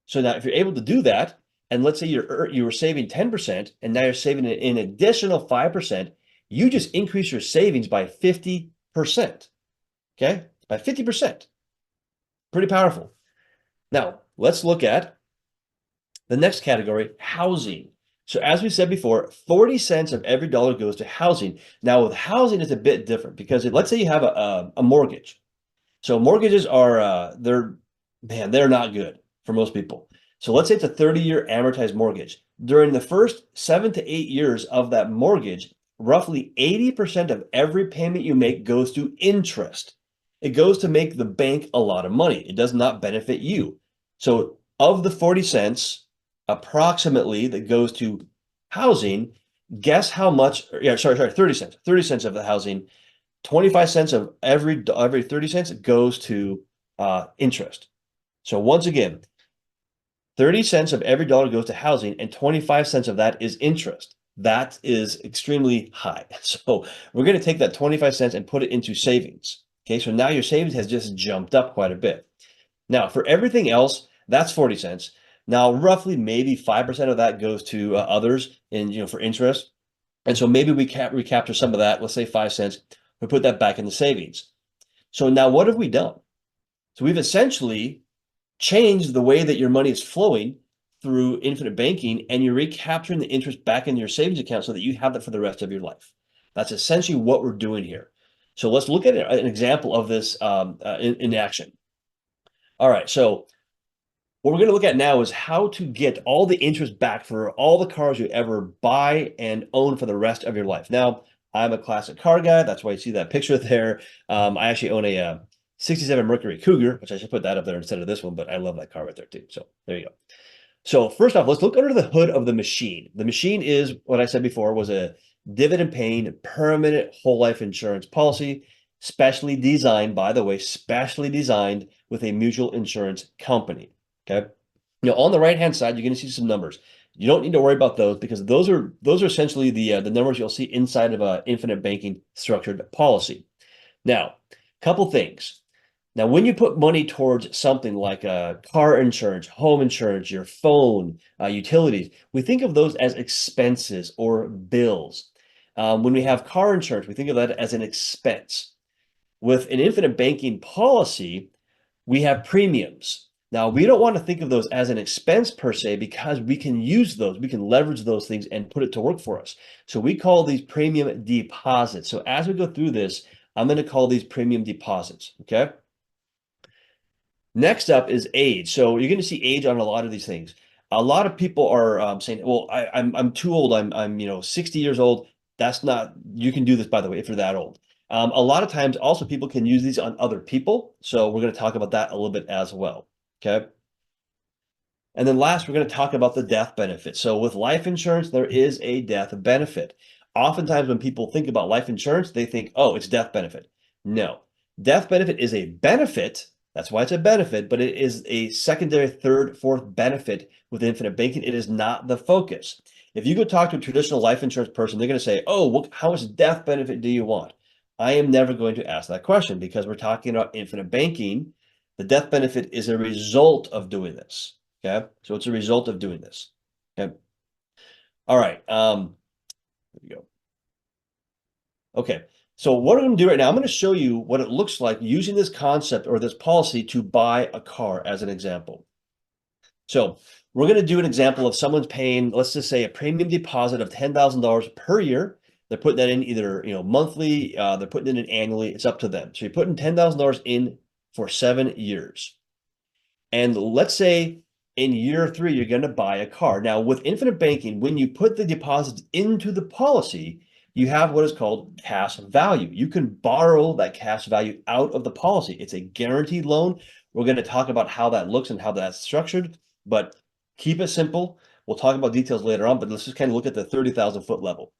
So now if you're able to do that, and let's say you were saving 10% and now you're saving an additional 5%, you just increase your savings by 50%. Okay? By 50%. Pretty powerful. Now, let's look at the next category, housing. So as we said before, 40 cents of every dollar goes to housing. Now with housing, it's a bit different because let's say you have a mortgage. So mortgages are, they're not good for most people. So let's say it's a 30-year amortized mortgage. During the first 7 to 8 years of that mortgage, roughly 80% of every payment you make goes to interest. It goes to make the bank a lot of money. It does not benefit you. So of the 40 cents, approximately, that goes to housing, guess how much, 30 cents. 30 cents of the housing, 25 cents of every 30 cents goes to interest. So once again, 30 cents of every dollar goes to housing and 25 cents of that is interest. That is extremely high. So we're going to take that 25 cents and put it into savings. Okay, so now your savings has just jumped up quite a bit. Now for everything else, that's 40 cents. Now roughly maybe 5% of that goes to others for interest. And so maybe we recapture some of that, let's say 5 cents, we put that back in the savings. So now what have we done? So we've essentially changed the way that your money is flowing through infinite banking, and you're recapturing the interest back in your savings account so that you have that for the rest of your life. That's essentially what we're doing here. So let's look at an example of this in action. All right, so what we're going to look at now is how to get all the interest back for all the cars you ever buy and own for the rest of your life. Now, I'm a classic car guy. That's why you see that picture there. I actually own a 67 Mercury Cougar, which I should put that up there instead of this one, but I love that car right there too. So there you go. So first off, let's look under the hood of the machine. The machine is what I said before was a dividend paying permanent whole life insurance policy, specially designed, by the way, specially designed with a mutual insurance company. Okay. On the right-hand side, you're going to see some numbers. You don't need to worry about those because those are essentially the numbers you'll see inside of a infinite banking structured policy. Now, couple things. Now, when you put money towards something like car insurance, home insurance, your phone, utilities, we think of those as expenses or bills. When we have car insurance, we think of that as an expense. With an infinite banking policy, we have premiums. Now, we don't want to think of those as an expense per se because we can use those, we can leverage those things and put it to work for us. So we call these premium deposits. So as we go through this, I'm going to call these premium deposits, okay? Next up is age. So you're going to see age on a lot of these things. A lot of people are saying, "Well, I'm too old. I'm 60 years old." That's not. You can do this, by the way, if you're that old. A lot of times, also people can use these on other people. So we're going to talk about that a little bit as well. Okay. And then last, we're going to talk about the death benefit. So with life insurance, there is a death benefit. Oftentimes, when people think about life insurance, they think, oh, it's death benefit. No, death benefit is a benefit. That's why it's a benefit, but it is a secondary, third, fourth benefit with infinite banking. It is not the focus. If you go talk to a traditional life insurance person, they're going to say, oh, how much death benefit do you want? I am never going to ask that question because we're talking about infinite banking. The death benefit is a result of doing this. Okay, so it's a result of doing this. Okay, all right. There we go. Okay, so what I'm going to do right now, I'm going to show you what it looks like using this concept or this policy to buy a car as an example. So we're going to do an example of someone's paying, let's just say, a premium deposit of $10,000 per year. They're putting that in either monthly, they're putting it in annually. It's up to them. So you're putting $10,000 in for 7 years. And let's say in year 3, you're going to buy a car. Now, with infinite banking, when you put the deposits into the policy, you have what is called cash value. You can borrow that cash value out of the policy. It's a guaranteed loan. We're going to talk about how that looks and how that's structured, but keep it simple. We'll talk about details later on, but let's just kind of look at the 30,000 foot level.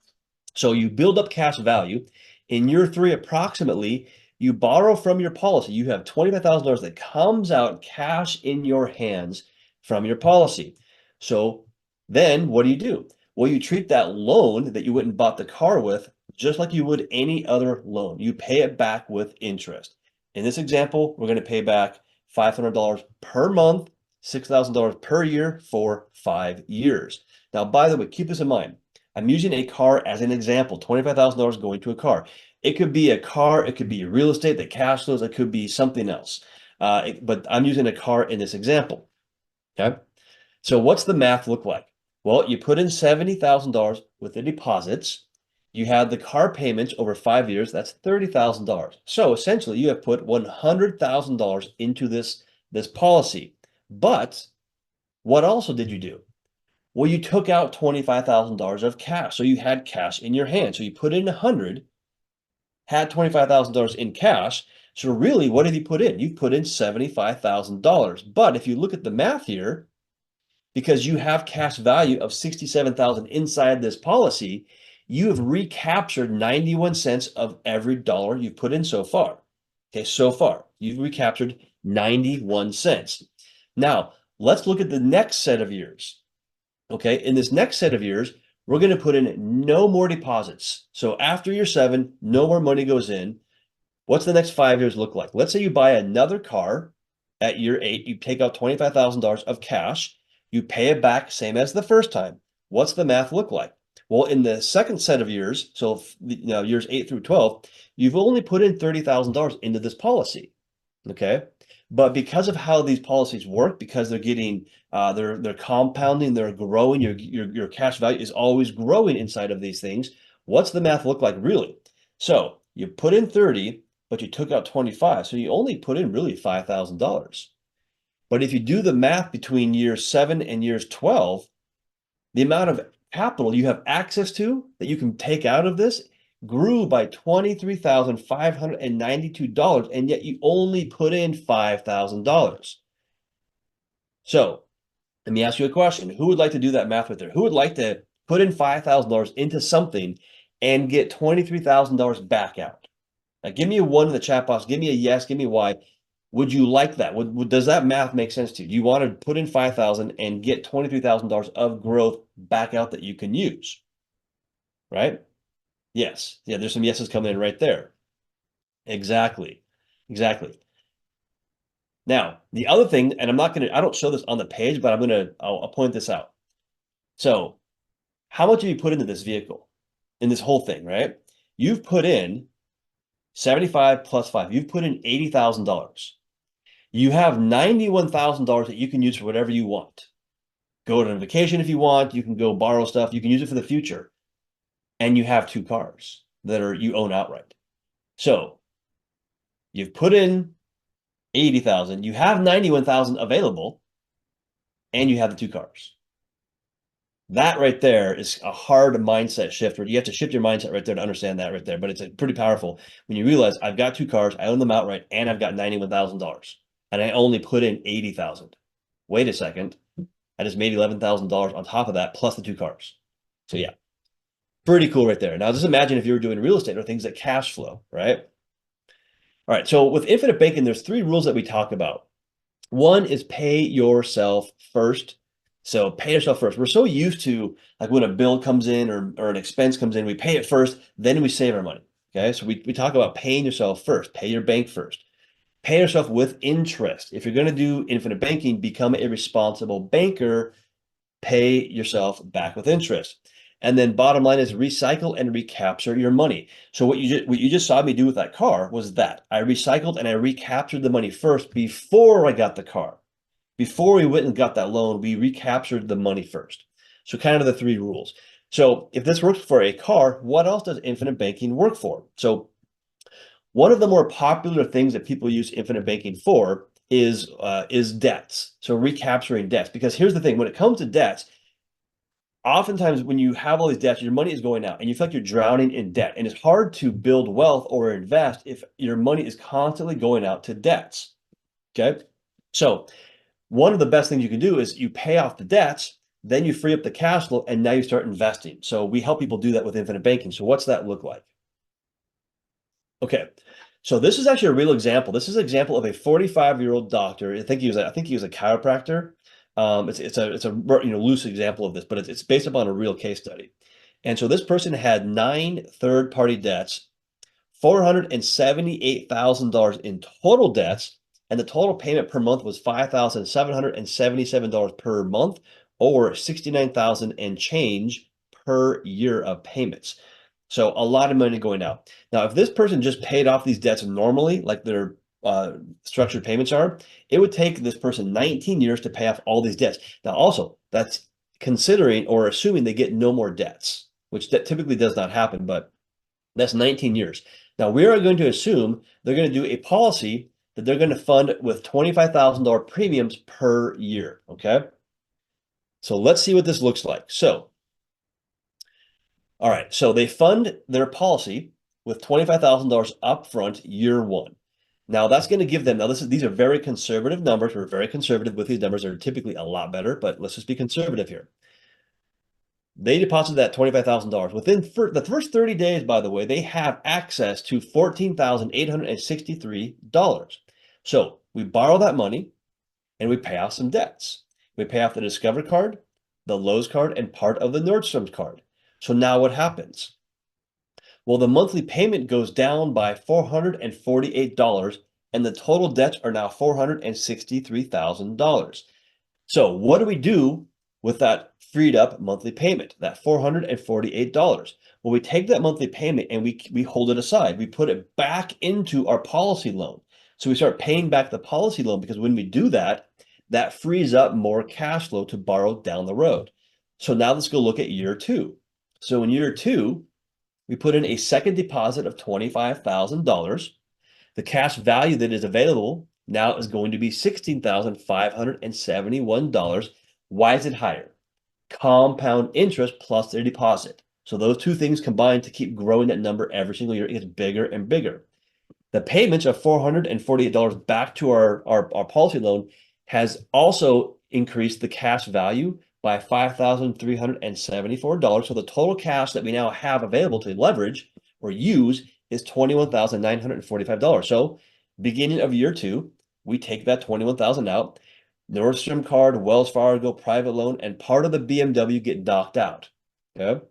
So you build up cash value. In year 3, approximately, you borrow from your policy. You have $25,000 that comes out cash in your hands from your policy. So then what do? Well, you treat that loan that you went and bought the car with just like you would any other loan. You pay it back with interest. In this example, we're going to pay back $500 per month, $6,000 per year for 5 years. Now, by the way, keep this in mind. I'm using a car as an example, $25,000 going to a car. It could be a car, it could be real estate that cash flows, it could be something else. But I'm using a car in this example. Okay. So what's the math look like? Well, you put in $70,000 with the deposits. You have the car payments over 5 years. That's $30,000. So essentially, you have put $100,000 into this policy. But what also did you do? Well, you took out $25,000 of cash. So you had cash in your hand. So you put in 100, had $25,000 in cash. So really, what did you put in? You put in $75,000. But if you look at the math here, because you have cash value of $67,000 inside this policy, you have recaptured 91 cents of every dollar you've put in so far. Okay, so far, you've recaptured 91 cents. Now, let's look at the next set of years. Okay, in this next set of years, we're going to put in no more deposits. So after year 7, no more money goes in. What's the next 5 years look like? Let's say you buy another car at year 8, you take out $25,000 of cash, you pay it back same as the first time. What's the math look like? Well, in the second set of years, so years 8 through 12, you've only put in $30,000 into this policy. Okay. But because of how these policies work, because they're getting they're compounding, they're growing, your cash value is always growing inside of these things. What's the math look like really? So you put in 30, but you took out 25. So you only put in really $5,000. But if you do the math between years 7 and years 12, the amount of capital you have access to that you can take out of this grew by $23,592, and yet you only put in $5,000. So let me ask you a question. Who would like to do that math with her? Who would like to put in $5,000 into something and get $23,000 back out? Now, give me a 1 in the chat box. Give me a yes. Give me a Y. Would you like that? Does that math make sense to you? Do you want to put in 5,000 and get $23,000 of growth back out that you can use? Right? Yes. Yeah, there's some yeses coming in right there. Exactly. Exactly. Now, the other thing, and I don't show this on the page, but I'll point this out. So, how much have you put into this vehicle, in this whole thing, right? You've put in 75 plus 5. You've put in $80,000. You have $91,000 that you can use for whatever you want. Go on vacation if you want. You can go borrow stuff. You can use it for the future. And you have two cars that you own outright. So you've put in 80,000. You have 91,000 available, and you have the two cars. That right there is a hard mindset shift where you have to shift your mindset right there to understand that right there. But it's pretty powerful when you realize I've got two cars, I own them outright, and I've got $91,000, and I only put in 80,000. Wait a second, I just made $11,000 on top of that plus the two cars. So yeah, pretty cool right there. Now just imagine if you were doing real estate or things that cash flow, right? All right, so with infinite banking, there's three rules that we talk about. One is pay yourself first. So pay yourself first. We're so used to like when a bill comes in or an expense comes in, we pay it first, then we save our money. Okay. So we talk about paying yourself first, pay your bank first, pay yourself with interest. If you're going to do infinite banking, become a responsible banker, pay yourself back with interest. And then bottom line is recycle and recapture your money. So what you just saw me do with that car was that I recycled and I recaptured the money first before I got the car. Before we went and got that loan, we recaptured the money first. So kind of the three rules. So if this works for a car, what else does infinite banking work for? So one of the more popular things that people use infinite banking for is debts. So recapturing debts. Because here's the thing, when it comes to debts, oftentimes when you have all these debts, your money is going out and you feel like you're drowning in debt. And it's hard to build wealth or invest if your money is constantly going out to debts. Okay. So one of the best things you can do is you pay off the debts, then you free up the cash flow, and now you start investing. So we help people do that with infinite banking. So what's that look like? Okay. So this is actually a real example. This is an example of a 45-year-old doctor. I think he was a chiropractor. It's a loose example of this, but it's based upon a real case study. And so this person had 9 third-party debts, $478,000 in total debts, and the total payment per month was $5,777 per month, or $69,000 and change per year of payments. So a lot of money going out. Now, if this person just paid off these debts normally, like their structured payments are, it would take this person 19 years to pay off all these debts. Now, also, that's considering or assuming they get no more debts, which typically does not happen, but that's 19 years. Now, we are going to assume they're going to do a policy that they're going to fund with $25,000 premiums per year, okay? So let's see what this looks like. So, all right, so they fund their policy with $25,000 upfront year one. Now that's going to give them, these are very conservative numbers. We're very conservative with these numbers. They're typically a lot better, but let's just be conservative here. They deposited that $25,000. Within the first 30 days, by the way, they have access to $14,863. So we borrow that money and we pay off some debts. We pay off the Discover card, the Lowe's card, and part of the Nordstrom's card. So now what happens? Well, the monthly payment goes down by $448, and the total debts are now $463,000. So what do we do with that freed up monthly payment, that $448? Well, we take that monthly payment and we hold it aside. We put it back into our policy loan. So we start paying back the policy loan, because when we do that, that frees up more cash flow to borrow down the road. So now let's go look at year two. So in year two, we put in a second deposit of $25,000. The cash value that is available now is going to be $16,571. Why is it higher? Compound interest plus their deposit. So those two things combine to keep growing that number every single year. It gets bigger and bigger. The payments of $448 back to our policy loan has also increased the cash value by $5,374. So the total cash that we now have available to leverage or use is $21,945. So beginning of year two, we take that 21,000 out. Nordstrom card, Wells Fargo, private loan, and part of the BMW get knocked out. Okay.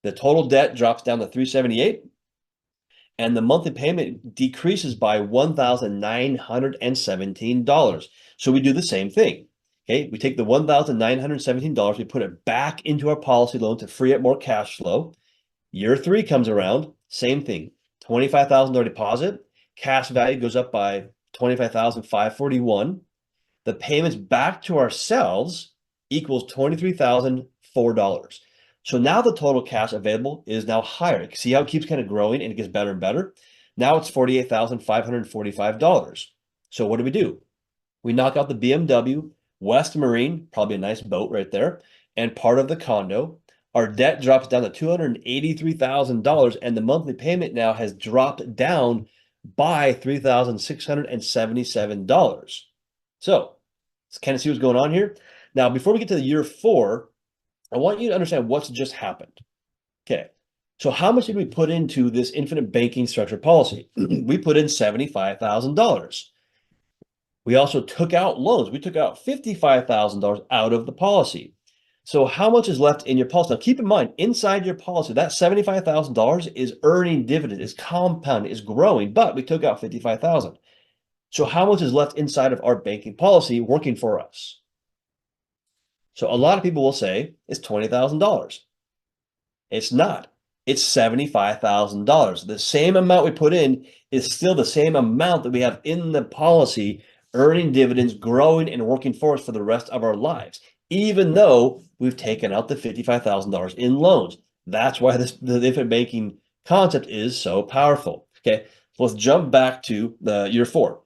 The total debt drops down to 378, and the monthly payment decreases by $1,917. So we do the same thing. Okay, we take the $1,917, we put it back into our policy loan to free up more cash flow. Year 3 comes around, same thing. $25,000 deposit, cash value goes up by $25,541. The payments back to ourselves equals $23,004. So now the total cash available is now higher. See how it keeps kind of growing and it gets better and better? Now it's $48,545. So what do? We knock out the BMW, West Marine, probably a nice boat right there, and part of the condo. Our debt drops down to $283,000, and the monthly payment now has dropped down by $3,677. So let's kind of see what's going on here. Now, before we get to the year 4, I want you to understand what's just happened. Okay, so how much did we put into this infinite banking structure policy? We put in $75,000. We also took out loans. We took out $55,000 out of the policy. So how much is left in your policy? Now, keep in mind, inside your policy, that $75,000 is earning dividend, is compounding, is growing, but we took out $55,000. So how much is left inside of our banking policy working for us? So a lot of people will say it's $20,000. It's not. It's $75,000. The same amount we put in is still the same amount that we have in the policy, earning dividends, growing, and working for us for the rest of our lives, even though we've taken out the $55,000 in loans. That's why the infinite banking concept is so powerful. Okay, so let's jump back to the year 4.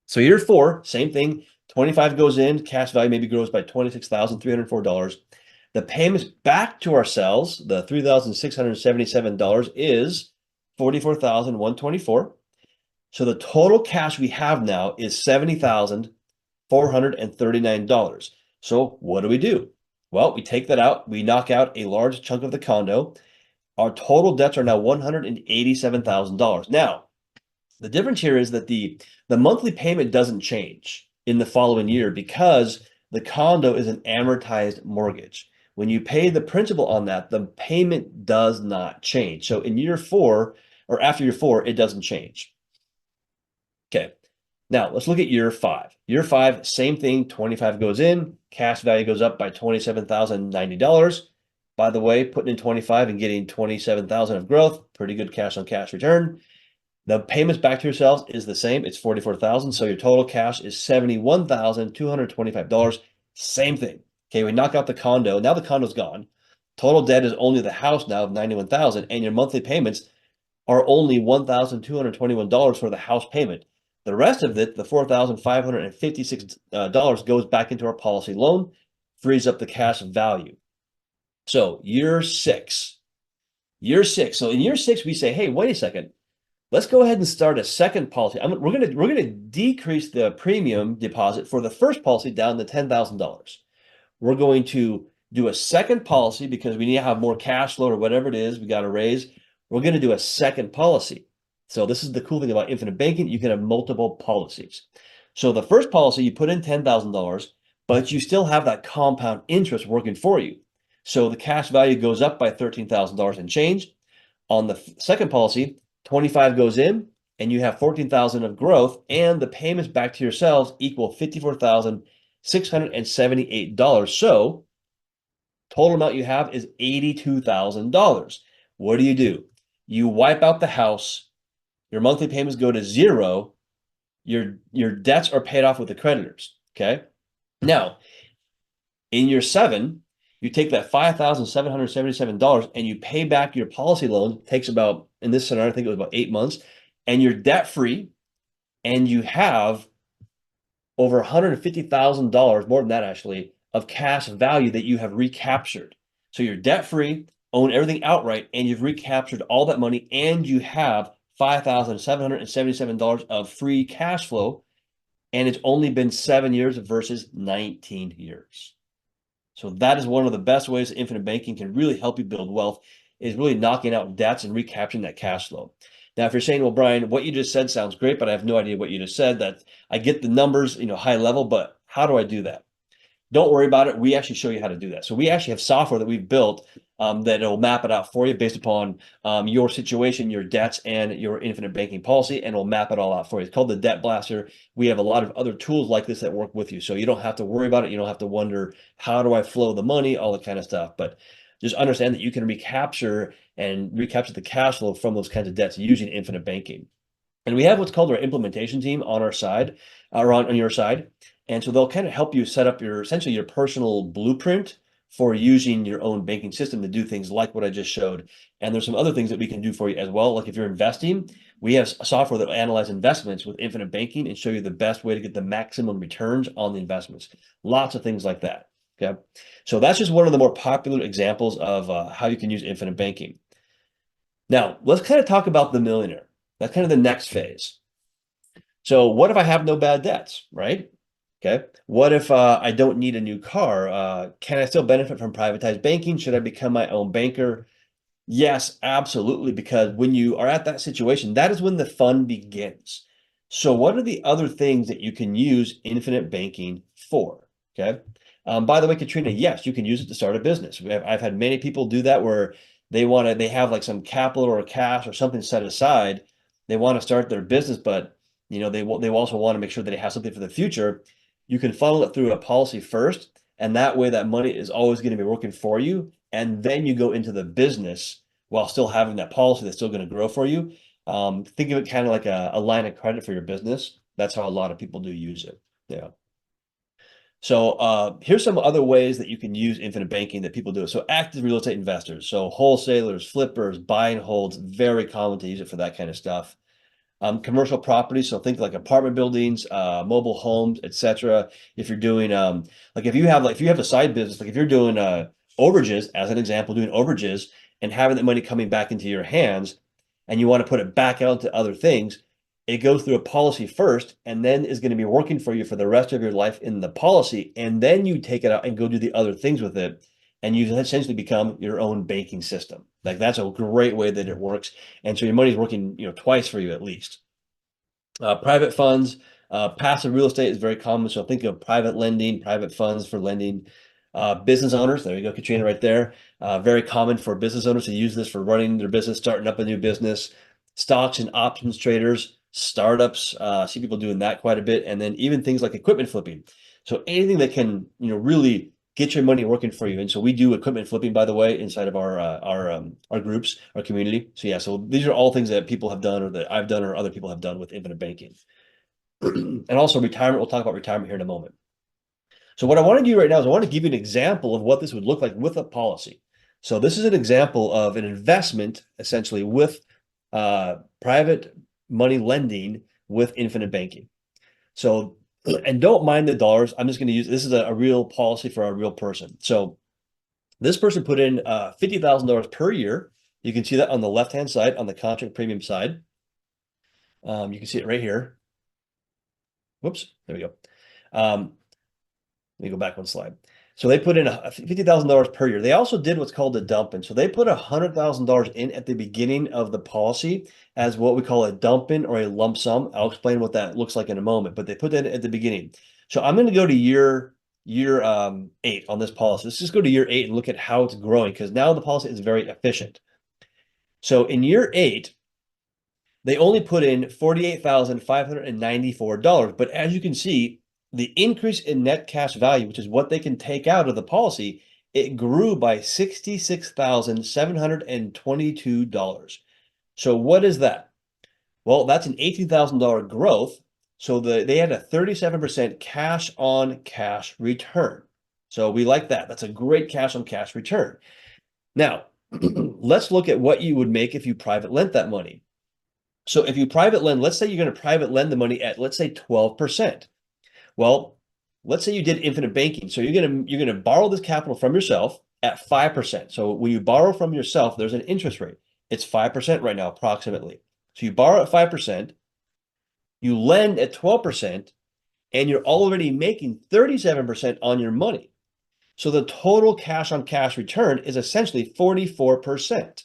So year 4, same thing. 25 goes in, cash value maybe grows by $26,304. The payments back to ourselves, the $3,677 is $44,124. So the total cash we have now is $70,439. So what do? Well, we take that out, we knock out a large chunk of the condo. Our total debts are now $187,000. Now, the difference here is that the monthly payment doesn't change in the following year because the condo is an amortized mortgage. When you pay the principal on that, the payment does not change. So in year 4 or after year 4, it doesn't change. Okay, now let's look at year 5. Year 5, same thing, 25 goes in, cash value goes up by $27,090. By the way, putting in 25 and getting 27,000 of growth, pretty good cash on cash return. The payments back to yourselves is the same. It's $44,000. So your total cash is $71,225. Same thing. Okay, we knock out the condo. Now the condo's gone. Total debt is only the house now of $91,000, and your monthly payments are only $1,221 for the house payment. The rest of it, the $4,556 goes back into our policy loan, frees up the cash value. So year 6. So in year 6, we say, hey, wait a second. Let's go ahead and start a second policy. We're gonna decrease the premium deposit for the first policy down to $10,000. We're going to do a second policy because we need to have more cash flow or whatever it is we got to raise. We're going to do a second policy. So this is the cool thing about infinite banking. You can have multiple policies. So the first policy, you put in $10,000, but you still have that compound interest working for you. So the cash value goes up by $13,000 and change. On the second policy, 25 goes in and you have 14,000 of growth, and the payments back to yourselves equal $54,678. So total amount you have is $82,000. What do? You wipe out the house, your monthly payments go to 0, your debts are paid off with the creditors. Okay. Now, in year 7, you take that $5,777 and you pay back your policy loan. It takes about, in this scenario, I think it was about 8 months, and you're debt free, and you have over $150,000, more than that actually, of cash value that you have recaptured. So you're debt free, own everything outright, and you've recaptured all that money, and you have $5,777 of free cash flow, and it's only been 7 years versus 19 years. So that is one of the best ways that infinite banking can really help you build wealth, is really knocking out debts and recapturing that cash flow. Now, if you're saying, well, Brian, what you just said sounds great, but I have no idea what you just said, that I get the numbers, high level, but how do I do that? Don't worry about it. We actually show you how to do that. So we actually have software that we've built that will map it out for you based upon your situation, your debts, and your infinite banking policy, and will map it all out for you. It's called the Debt Blaster. We have a lot of other tools like this that work with you. So you don't have to worry about it. You don't have to wonder, how do I flow the money, all that kind of stuff. But just understand that you can recapture the cash flow from those kinds of debts using infinite banking. And we have what's called our implementation team on our side, or on your side. And so they'll kind of help you set up essentially your personal blueprint for using your own banking system to do things like what I just showed. And there's some other things that we can do for you as well. Like if you're investing, we have software that will analyze investments with infinite banking and show you the best way to get the maximum returns on the investments. Lots of things like that. Okay. So that's just one of the more popular examples of how you can use infinite banking. Now, let's kind of talk about the millionaire. That's kind of the next phase. So what if I have no bad debts, right? Okay. What if I don't need a new car? Can I still benefit from privatized banking? Should I become my own banker? Yes, absolutely. Because when you are at that situation, that is when the fun begins. So what are the other things that you can use infinite banking for? Okay. By the way, Katrina, yes, you can use it to start a business. I've had many people do that where they have like some capital or cash or something set aside. They want to start their business, but they also want to make sure that they have something for the future. You can funnel it through a policy first, and that way that money is always going to be working for you. And then you go into the business while still having that policy that's still going to grow for you. Think of it kind of like a line of credit for your business. That's how a lot of people do use it. Yeah. So here's some other ways that you can use infinite banking that people do. So active real estate investors, so wholesalers, flippers, buy and holds, very common to use it for that kind of stuff. Commercial properties, so think like apartment buildings, mobile homes, etc. If you're doing like if you have a side business, like if you're doing overages, as an example, doing overages and having the money coming back into your hands, and you want to put it back out to other things, it goes through a policy first, and then is going to be working for you for the rest of your life in the policy, and then you take it out and go do the other things with it, and you essentially become your own banking system. Like that's a great way that it works. And so your money's working, twice for you at least. Private funds, passive real estate is very common. So think of private lending, private funds for lending. Business owners, there you go, Katrina, right there. Very common for business owners to use this for running their business, starting up a new business. Stocks and options traders, startups, see people doing that quite a bit. And then even things like equipment flipping. So anything that can, really get your money working for you. And so we do equipment flipping, by the way, inside of our groups, our community. So yeah, so these are all things that people have done, or that I've done, or other people have done with infinite banking. And also retirement. We'll talk about retirement here in a moment. So what I want to do right now is I want to give you an example of what this would look like with a policy. So this is an example of an investment, essentially, with private money lending with infinite banking. So, and don't mind the dollars. I'm just going to use, this is a real policy for a real person. So this person put in $50,000 per year. You can see that on the left-hand side, on the contract premium side. You can see it right here. Whoops, there we go. Let me go back one slide. So they put in $50,000 per year. They also did what's called a dump in. So they put $100,000 in at the beginning of the policy as what we call a dump in or a lump sum. I'll explain what that looks like in a moment, but they put that at the beginning. So I'm going to go to year 8 on this policy. Let's just go to year 8 and look at how it's growing, because now the policy is very efficient. So in year 8, they only put in $48,594. But as you can see, the increase in net cash value, which is what they can take out of the policy, it grew by $66,722. So what is that? Well, that's an $18,000 growth. So they had a 37% cash on cash return. So we like that. That's a great cash on cash return. Now, let's look at what you would make if you private lent that money. So if you private lend, let's say you're going to private lend the money at, let's say, 12%. Well, let's say you did infinite banking. So you're going to borrow this capital from yourself at 5%. So when you borrow from yourself, there's an interest rate. It's 5% right now, approximately. So you borrow at 5%, you lend at 12%, and you're already making 37% on your money. So the total cash on cash return is essentially 44%.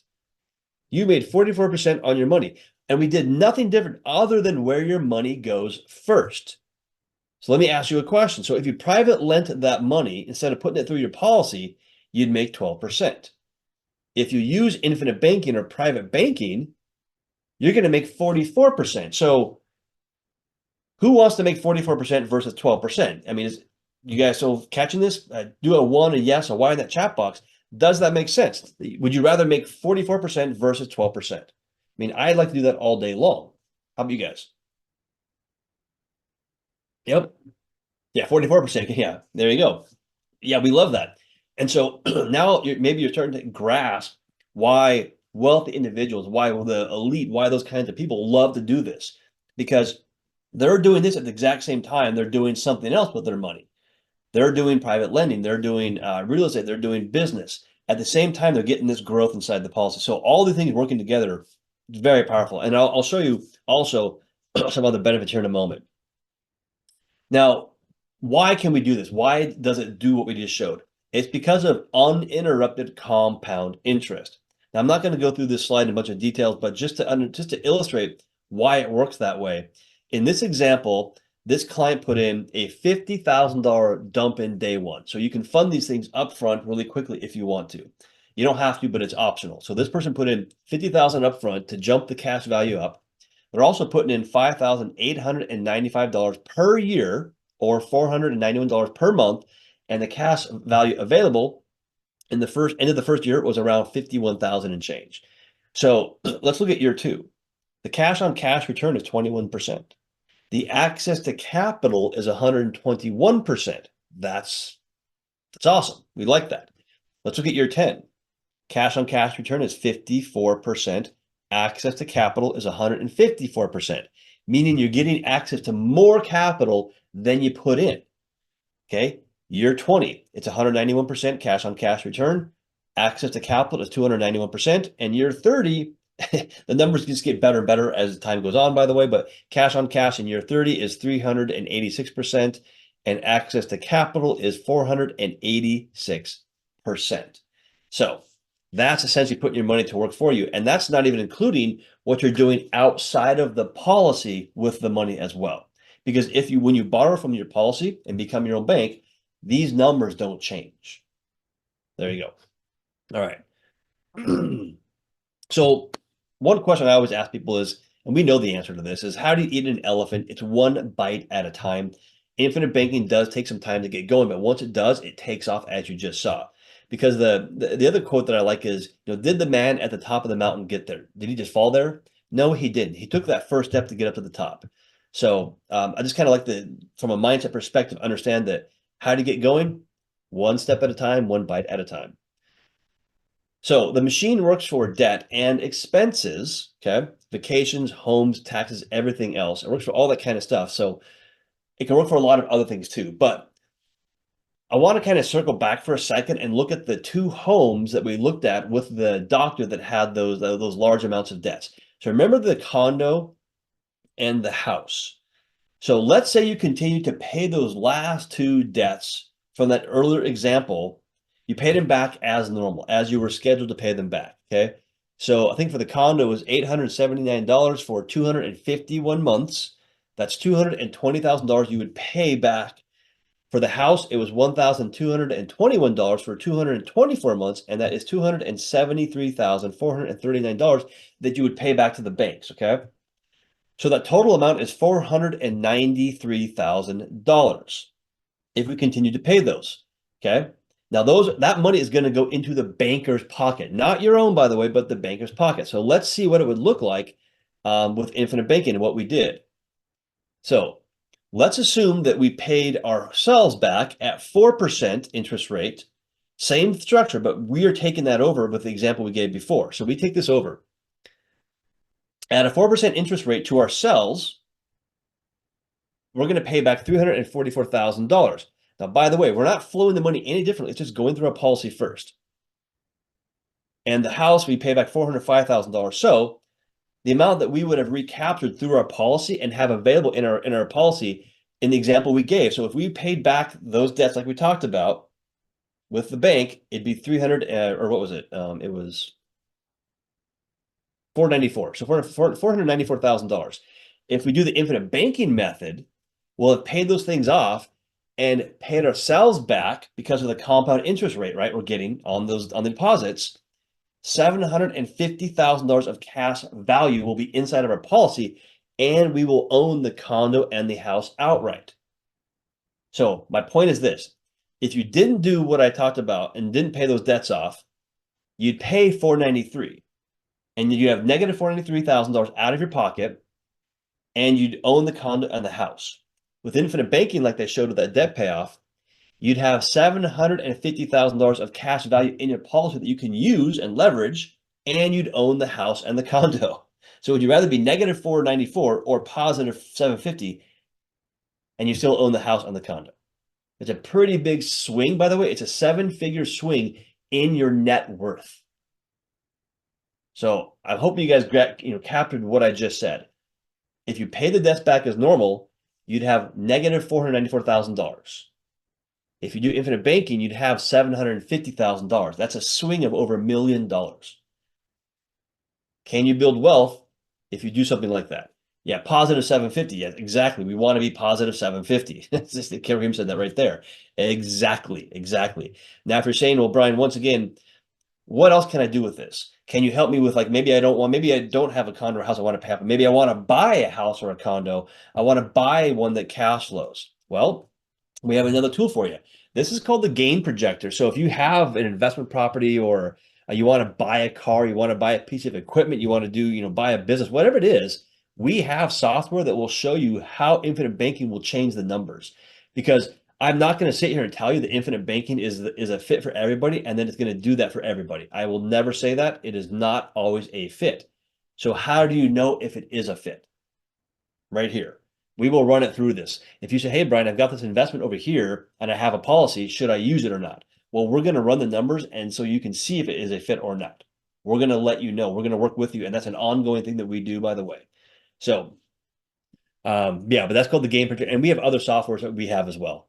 You made 44% on your money. And we did nothing different other than where your money goes first. So let me ask you a question. So if you private lent that money, instead of putting it through your policy, you'd make 12%. If you use infinite banking or private banking, you're going to make 44%. So who wants to make 44% versus 12%? I mean, you guys still catching this? Do a one, a yes, a Y in that chat box. Does that make sense? Would you rather make 44% versus 12%? I mean, I'd like to do that all day long. How about you guys? Yep. Yeah, 44%. Yeah, there you go. Yeah, we love that. And so now maybe you're starting to grasp why wealthy individuals, why the elite, why those kinds of people love to do this. Because they're doing this at the exact same time they're doing something else with their money. They're doing private lending, they're doing real estate, they're doing business. At the same time, they're getting this growth inside the policy. So all the things working together is very powerful. And I'll show you also some other benefits here in a moment. Now, why can we do this? Why does it do what we just showed? It's because of uninterrupted compound interest. Now, I'm not going to go through this slide in a bunch of details, but just to illustrate why it works that way. In this example, this client put in a $50,000 dump in day one. So you can fund these things upfront really quickly if you want to. You don't have to, but it's optional. So this person put in $50,000 upfront to jump the cash value up. They're also putting in $5,895 per year or $491 per month, and the cash value available in the first end of the first year was around 51,000 and change. So let's look at year two. The cash on cash return is 21%. The access to capital is 121%. That's awesome. We like that. Let's look at year 10. Cash on cash return is 54%. Access to capital is 154%, meaning you're getting access to more capital than you put in. Okay. Year 20, it's 191% cash on cash return. Access to capital is 291%. And year 30, the numbers just get better and better as time goes on, by the way, but cash on cash in year 30 is 386%, and access to capital is 486%. So that's essentially putting your money to work for you. And that's not even including what you're doing outside of the policy with the money as well. Because when you borrow from your policy and become your own bank, these numbers don't change. There you go. All right. So one question I always ask people is, and we know the answer to this, is how do you eat an elephant? It's one bite at a time. Infinite banking does take some time to get going, but once it does, it takes off, as you just saw. Because the other quote that I like is, did the man at the top of the mountain get there? Did he just fall there? No, he didn't. He took that first step to get up to the top. So I just kind of like from a mindset perspective, understand that how to get going, one step at a time, one bite at a time. So the machine works for debt and expenses, okay? Vacations, homes, taxes, everything else. It works for all that kind of stuff. So it can work for a lot of other things too. But I want to kind of circle back for a second and look at the two homes that we looked at with the doctor that had those large amounts of debts. So remember the condo and the house. So let's say you continue to pay those last two debts from that earlier example. You paid them back as normal, as you were scheduled to pay them back, okay? So I think for the condo it was $879 for 251 months. That's $220,000 you would pay back. For the house, it was $1,221 for 224 months, and that is $273,439 that you would pay back to the banks, okay? So that total amount is $493,000 if we continue to pay those, okay? Now that money is going to go into the banker's pocket, not your own, by the way, but the banker's pocket. So let's see what it would look like with infinite banking and what we did. So let's assume that we paid ourselves back at 4% interest rate, same structure, but we are taking that over with the example we gave before. So we take this over. At a 4% interest rate to ourselves, we're going to pay back $344,000. Now, by the way, we're not flowing the money any differently. It's just going through our policy first. And the house, we pay back $405,000. So the amount that we would have recaptured through our policy and have available in our policy in the example we gave. So if we paid back those debts like we talked about with the bank, it'd be 300 or what was it? It was $494. So $494,000. If we do the infinite banking method, we'll have paid those things off and paid ourselves back because of the compound interest rate, right? We're getting on the deposits. $750,000 of cash value will be inside of our policy, and we will own the condo and the house outright. So my point is this: if you didn't do what I talked about and didn't pay those debts off, you'd pay $493, and you have negative $493,000 out of your pocket, and you'd own the condo and the house. With infinite banking, like they showed with that debt payoff, you'd have $750,000 of cash value in your policy that you can use and leverage, and you'd own the house and the condo. So would you rather be negative 494 or positive 750, and you still own the house and the condo? It's a pretty big swing, by the way. It's a 7-figure swing in your net worth. So I hope you guys captured what I just said. If you pay the debts back as normal, you'd have negative $494,000. If you do infinite banking, you'd have $750,000. That's a swing of over $1 million. Can you build wealth if you do something like that? Yeah, positive 750. Yeah, exactly. We want to be positive 750. Kareem said that right there. Exactly. Now, if you're saying, well, Brian, once again, what else can I do with this? Can you help me with, like, maybe I don't have a condo or house I want to pay off, but maybe I want to buy a house or a condo. I want to buy one that cash flows. Well, we have another tool for you. This is called the gain projector. So if you have an investment property, or you want to buy a car, you want to buy a piece of equipment, you want to do, buy a business, whatever it is, we have software that will show you how infinite banking will change the numbers. Because I'm not going to sit here and tell you that infinite banking is a fit for everybody, and then it's going to do that for everybody. I will never say that. It is not always a fit. So how do you know if it is a fit? Right here. We will run it through this. If you say, hey, Brian, I've got this investment over here and I have a policy, should I use it or not? Well, we're going to run the numbers, and so you can see if it is a fit or not. We're going to let you know. We're going to work with you, and that's an ongoing thing that we do, by the way. So, yeah, but that's called the Game Projector, and we have other softwares that we have as well.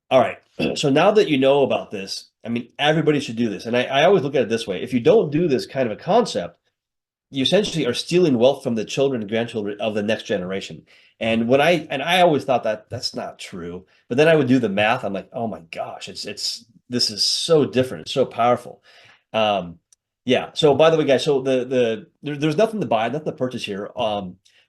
All right. So now that you know about this, I mean, everybody should do this. And I always look at it this way. If you don't do this kind of a concept, you essentially are stealing wealth from the children and grandchildren of the next generation. And I always thought that that's not true, but then I would do the math. I'm like, oh my gosh, this is so different. It's so powerful. Yeah. So by the way, guys, so there's nothing to buy, nothing to purchase here.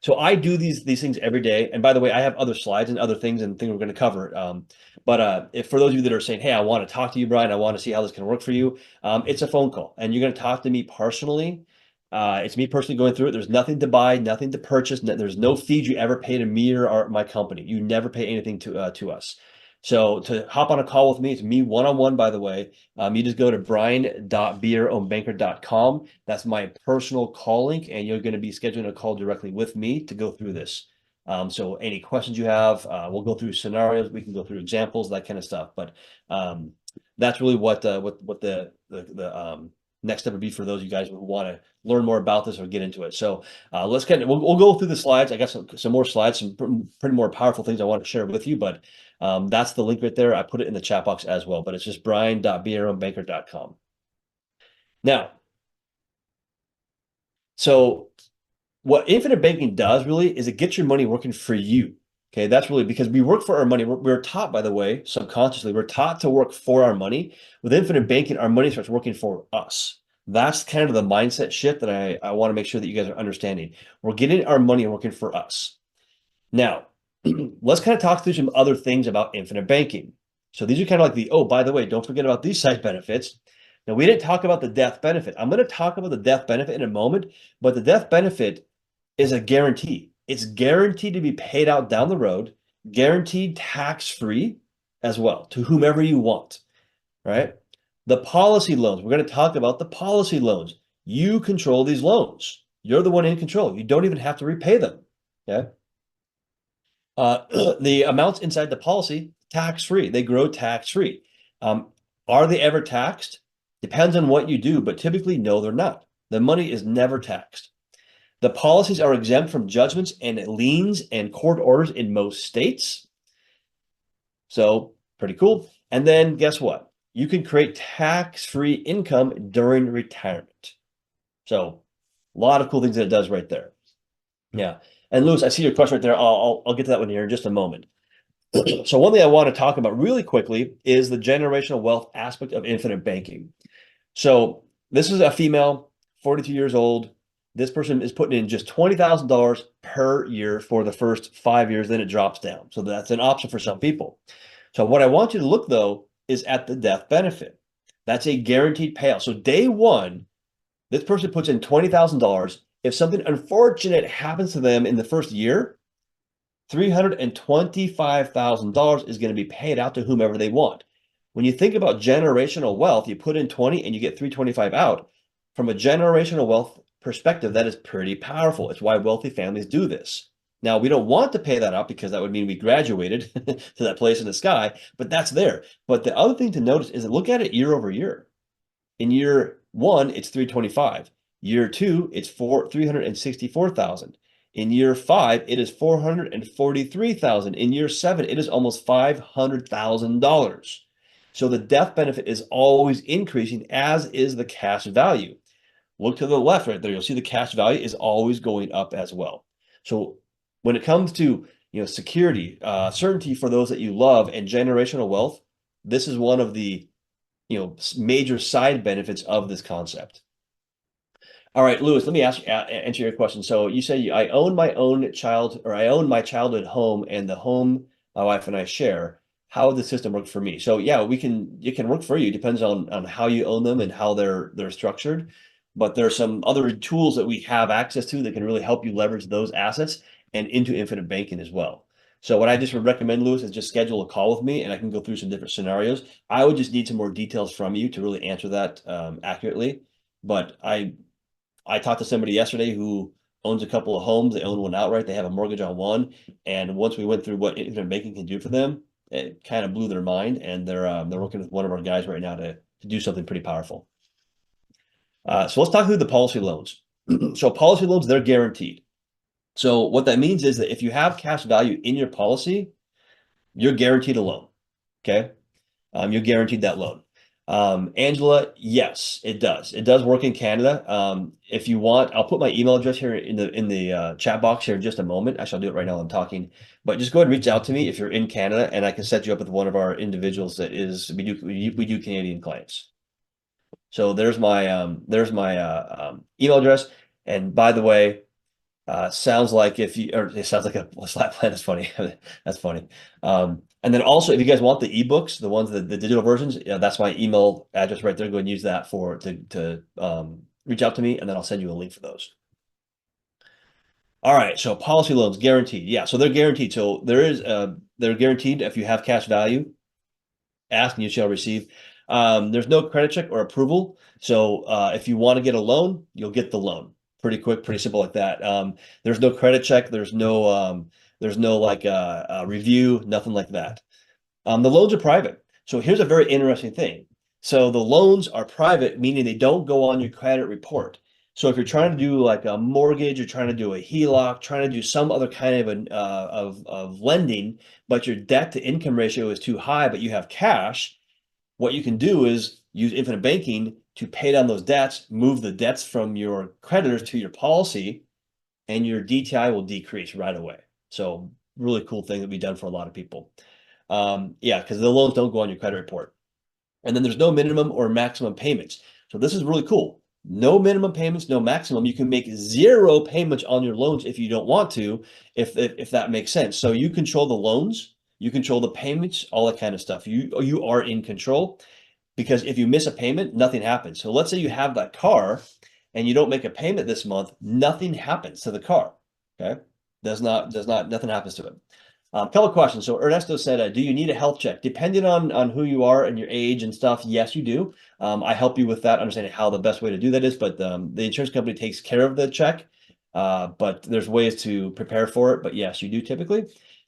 So I do these things every day. And by the way, I have other slides and other things and things we're going to cover. But if for those of you that are saying, hey, I want to talk to you, Brian, I want to see how this can work for you, it's a phone call, and you're going to talk to me personally. It's me personally going through it. There's nothing to buy, nothing to purchase. There's no fees you ever pay to me or my company. You never pay anything to us. So to hop on a call with me, it's me one-on-one, by the way. You just go to brian.beerownbanker.com. That's my personal call link, and you're going to be scheduling a call directly with me to go through this. So any questions you have, we'll go through scenarios. We can go through examples, that kind of stuff. But that's really what the next step would be for those of you guys who want to learn more about this or get into it. So we'll go through the slides. I got some more slides, some pretty more powerful things I want to share with you, but that's the link right there. I put it in the chat box as well, but it's just brian.beerownbanker.com. Now, so what infinite banking does really is it gets your money working for you. Okay, that's really because we work for our money. We're taught, by the way, subconsciously, we're taught to work for our money. With infinite banking, our money starts working for us. That's kind of the mindset shift that I want to make sure that you guys are understanding. We're getting our money working for us. Now, let's kind of talk through some other things about infinite banking. So these are kind of like oh, by the way, don't forget about these side benefits. Now, we didn't talk about the death benefit. I'm going to talk about the death benefit in a moment, but the death benefit is a guarantee. It's guaranteed to be paid out down the road, guaranteed tax-free as well to whomever you want, right? The policy loans, we're going to talk about the policy loans. You control these loans. You're the one in control. You don't even have to repay them, okay? The amounts inside the policy, tax-free. They grow tax-free. Are they ever taxed? Depends on what you do, but typically, no, they're not. The money is never taxed. The policies are exempt from judgments and liens and court orders in most states. So pretty cool. And then guess what? You can create tax-free income during retirement. So A lot of cool things that it does right there. Yeah. And Lewis, I see your question right there. I'll get to that one here in just a moment. So one thing I want to talk about really quickly is the generational wealth aspect of infinite banking. So this is a female, 42 years old. This person is putting in just $20,000 per year for the first 5 years, then it drops down. So that's an option for some people. So what I want you to look though is at the death benefit. That's a guaranteed payout. So day one, this person puts in $20,000. If something unfortunate happens to them in the first year, $325,000 is going to be paid out to whomever they want. When you think about generational wealth, you put in 20 and you get 325 out. From a generational wealth perspective, that is pretty powerful. It's why wealthy families do this. Now, we don't want to pay that out because that would mean we graduated to that place in the sky, but that's there. But the other thing to notice is look at it year over year. In year one, it's 325. Year two, it's 364,000. In year five, it is 443,000. In year seven, it is almost $500,000. So the death benefit is always increasing, as is the cash value. Look to the left right there. You'll see the cash value is always going up as well. So when it comes to security, certainty for those that you love, and generational wealth, this is one of the major side benefits of this concept. All right, Lewis, let me answer your question. So you say I own my own child, or I own my childhood home, and the home my wife and I share. How would the system work for me? So yeah, it can work for you. It depends on how you own them and how they're structured. But there's some other tools that we have access to that can really help you leverage those assets and into infinite banking as well. So what I just would recommend, Lewis, is just schedule a call with me and I can go through some different scenarios. I would just need some more details from you to really answer that accurately. But I talked to somebody yesterday who owns a couple of homes. They own one outright. They have a mortgage on one. And once we went through what infinite banking can do for them, it kind of blew their mind. And they're working with one of our guys right now to do something pretty powerful. So let's talk through the policy loans. So policy loans, they're guaranteed. So what that means is that if you have cash value in your policy, you're guaranteed a loan. Okay. You're guaranteed that loan. Angela, yes, it does. It does work in Canada. If you want, I'll put my email address here in the chat box here in just a moment. Actually, I'll do it right now while I'm talking. But just go ahead and reach out to me if you're in Canada, and I can set you up with one of our individuals that is we do Canadian clients. So there's my email address. And by the way, sounds like it sounds like a slap plan. That's funny. That's funny. And then also, if you guys want the ebooks, the ones the digital versions, that's my email address right there. Go and use that to reach out to me, and then I'll send you a link for those. All right. So policy loans guaranteed. Yeah. So they're guaranteed. So they're guaranteed if you have cash value. Ask and you shall receive. There's no credit check or approval. So if you want to get a loan, you'll get the loan. Pretty quick, pretty simple like that. There's no credit check. There's no like review, nothing like that. The loans are private. So here's a very interesting thing. So the loans are private, meaning they don't go on your credit report. So if you're trying to do like a mortgage, you're trying to do a HELOC, trying to do some other kind of lending, but your debt to income ratio is too high, but you have cash, what you can do is use infinite banking to pay down those debts, move the debts from your creditors to your policy, and your DTI will decrease right away. So really cool thing that we've done for a lot of people. Yeah, because the loans don't go on your credit report. And then there's no minimum or maximum payments. So this is really cool. No minimum payments, no maximum. You can make 0 payments on your loans if you don't want to, if that makes sense. So you control the loans, you control the payments, all that kind of stuff. You are in control, because if you miss a payment, nothing happens. So let's say you have that car and you don't make a payment this month, nothing happens to the car. Okay, nothing happens to it. Couple of questions. So Ernesto said, do you need a health check? Depending on who you are and your age and stuff, yes, you do. I help you with that, understanding how the best way to do that is, but the insurance company takes care of the check, but there's ways to prepare for it, but yes, you do typically.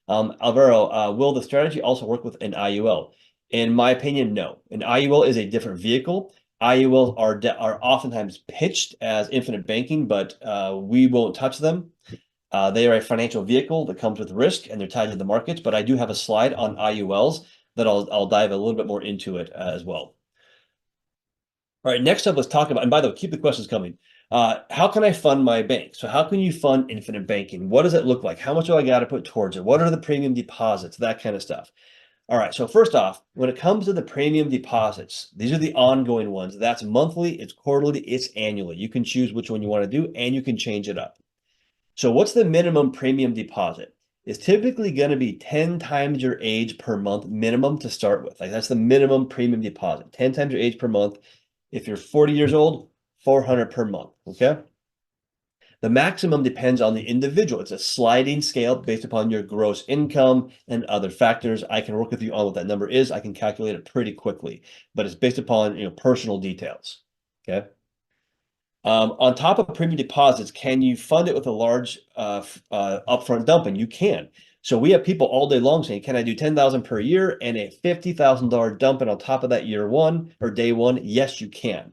Alvaro, will the strategy also work with an IUL? In my opinion, no. An IUL is a different vehicle. IULs are oftentimes pitched as infinite banking, but we won't touch them. They are a financial vehicle that comes with risk, and they're tied to the markets. But I do have a slide on IULs that I'll dive a little bit more into it as well. All right, next up, let's talk about, and by the way, keep the questions coming. How can I fund my bank? So how can you fund infinite banking? What does it look like? How much do I got to put towards it? What are the premium deposits? That kind of stuff. All right, so first off, when it comes to the premium deposits, these are the ongoing ones. That's monthly, it's quarterly, it's annually. You can choose which one you want to do, and you can change it up. So what's the minimum premium deposit? It's typically going to be 10 times your age per month minimum to start with. Like that's the minimum premium deposit, 10 times your age per month. If you're 40 years old, 400 per month, okay? The maximum depends on the individual. It's a sliding scale based upon your gross income and other factors. I can work with you on what that number is. I can calculate it pretty quickly, but it's based upon personal details. Okay. On top of premium deposits, can you fund it with a large upfront dump? And you can. So we have people all day long saying, "Can I do 10,000 per year and a $50,000 dump? And on top of that, year one or day one?" Yes, you can.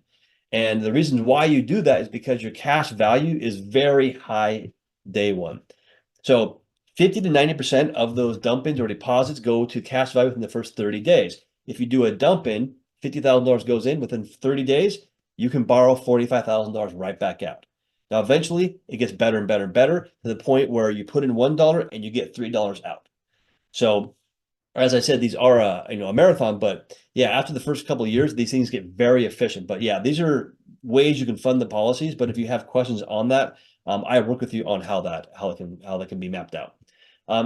And the reason why you do that is because your cash value is very high day one. So 50 to 90% of those dump-ins or deposits go to cash value within the first 30 days. If you do a dump-in, $50,000 goes in within 30 days, you can borrow $45,000 right back out. Now, eventually, it gets better and better and better to the point where you put in $1 and you get $3 out. So as I said, these are a marathon, but yeah, after the first couple of years, these things get very efficient. But yeah, these are ways you can fund the policies. But if you have questions on that, I work with you on how that can be mapped out.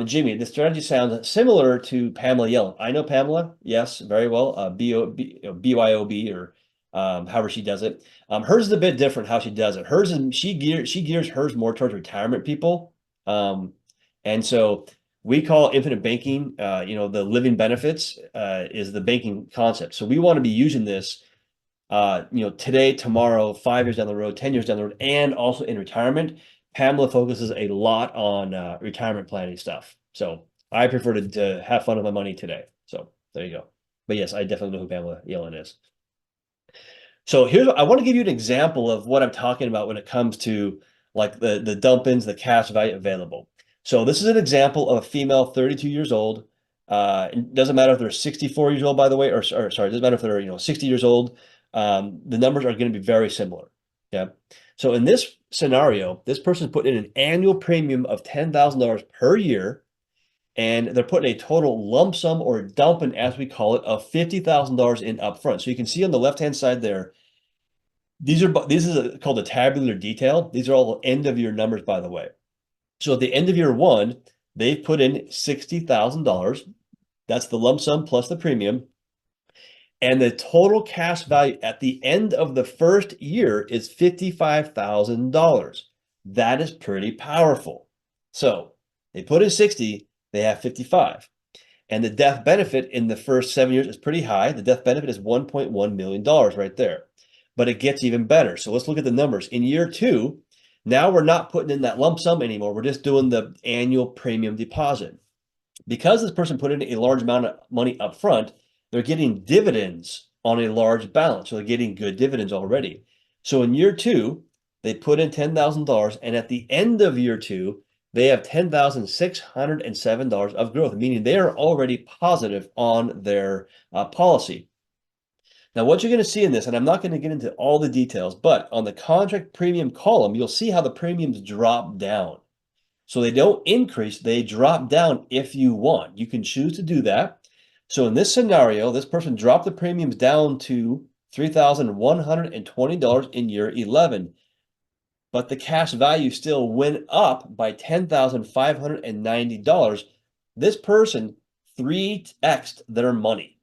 Jimmy, the strategy sounds similar to Pamela Yellen. I know Pamela, yes, very well. BYOB or however she does it. Hers is a bit different how she does it. Hers is she gears hers more towards retirement people, and so we call infinite banking, the living benefits is the banking concept. So we want to be using this, today, tomorrow, 5 years down the road, 10 years down the road, and also in retirement. Pamela focuses a lot on retirement planning stuff. So I prefer to have fun with my money today. So there you go. But yes, I definitely know who Pamela Yellen is. So I want to give you an example of what I'm talking about when it comes to like the dump-ins, the cash value available. So this is an example of a female 32 years old. It doesn't matter if they're 64 years old, by the way, or sorry, it doesn't matter if they're 60 years old. The numbers are going to be very similar. Yeah. So in this scenario, this person's putting in an annual premium of $10,000 per year, and they're putting a total lump sum or dumping, as we call it, of $50,000 in upfront. So you can see on the left-hand side there, this is called a tabular detail. These are all end of year numbers, by the way. So at the end of year one, they've put in $60,000. That's the lump sum plus the premium. And the total cash value at the end of the first year is $55,000. That is pretty powerful. So they put in 60, they have 55. And the death benefit in the first 7 years is pretty high. The death benefit is $1.1 million right there. But it gets even better. So let's look at the numbers. In year two, now we're not putting in that lump sum anymore. We're just doing the annual premium deposit. Because this person put in a large amount of money up front, they're getting dividends on a large balance. So they're getting good dividends already. So in year two, they put in $10,000. And at the end of year two, they have $10,607 of growth, meaning they are already positive on their policy. Now, what you're going to see in this, and I'm not going to get into all the details, but on the contract premium column, you'll see how the premiums drop down. So they don't increase, they drop down if you want. You can choose to do that. So in this scenario, this person dropped the premiums down to $3,120 in year 11, but the cash value still went up by $10,590. This person 3x'd their money.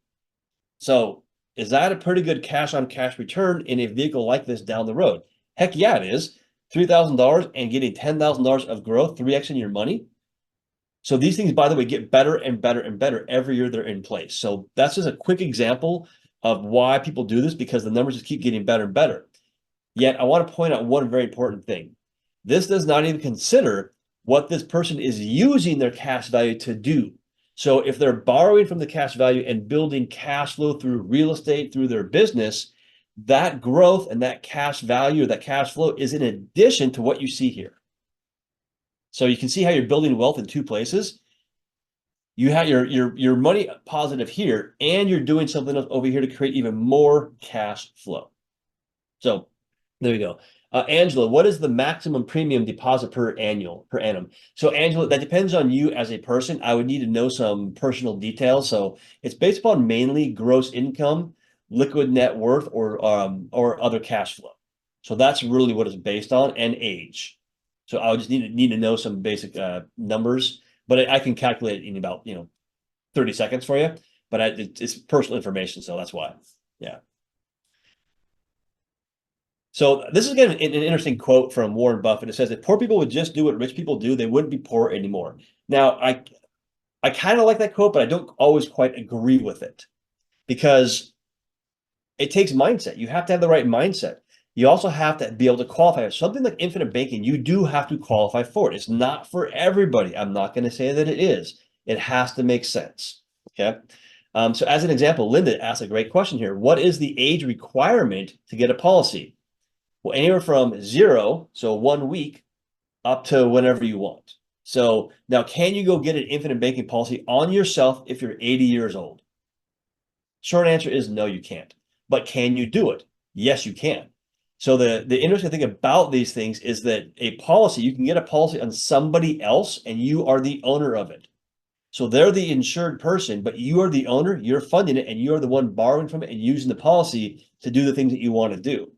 So is that a pretty good cash on cash return in a vehicle like this down the road? Heck yeah, it is. $3,000 and getting $10,000 of growth, 3x in your money. So these things, by the way, get better and better and better every year they're in place. So that's just a quick example of why people do this, because the numbers just keep getting better and better. Yet I want to point out one very important thing. This does not even consider what this person is using their cash value to do. So if they're borrowing from the cash value and building cash flow through real estate, through their business, that growth and that cash value or that cash flow is in addition to what you see here. So you can see how you're building wealth in two places. You have your money positive here, and you're doing something else over here to create even more cash flow. So there you go. Angela, what is the maximum premium deposit per annum? So Angela, that depends on you as a person. I would need to know some personal details. So it's based upon mainly gross income, liquid net worth, or other cash flow. So that's really what it's based on, and age. So I would just need to know some basic numbers, but I can calculate it in about 30 seconds for you. But it's personal information, so that's why. Yeah. So this is again an interesting quote from Warren Buffett. It says, if poor people would just do what rich people do, they wouldn't be poor anymore. Now, I kind of like that quote, but I don't always quite agree with it because it takes mindset. You have to have the right mindset. You also have to be able to qualify. Something like infinite banking, you do have to qualify for it. It's not for everybody. I'm not going to say that it is. It has to make sense. Okay. So as an example, Linda asked a great question here. What is the age requirement to get a policy? Well, anywhere from 0, so 1 week, up to whenever you want. So now, can you go get an infinite banking policy on yourself if you're 80 years old? Short answer is no, you can't. But can you do it? Yes, you can. So the interesting thing about these things is that a policy, you can get a policy on somebody else and you are the owner of it. So they're the insured person, but you are the owner, you're funding it, and you're the one borrowing from it and using the policy to do the things that you want to do.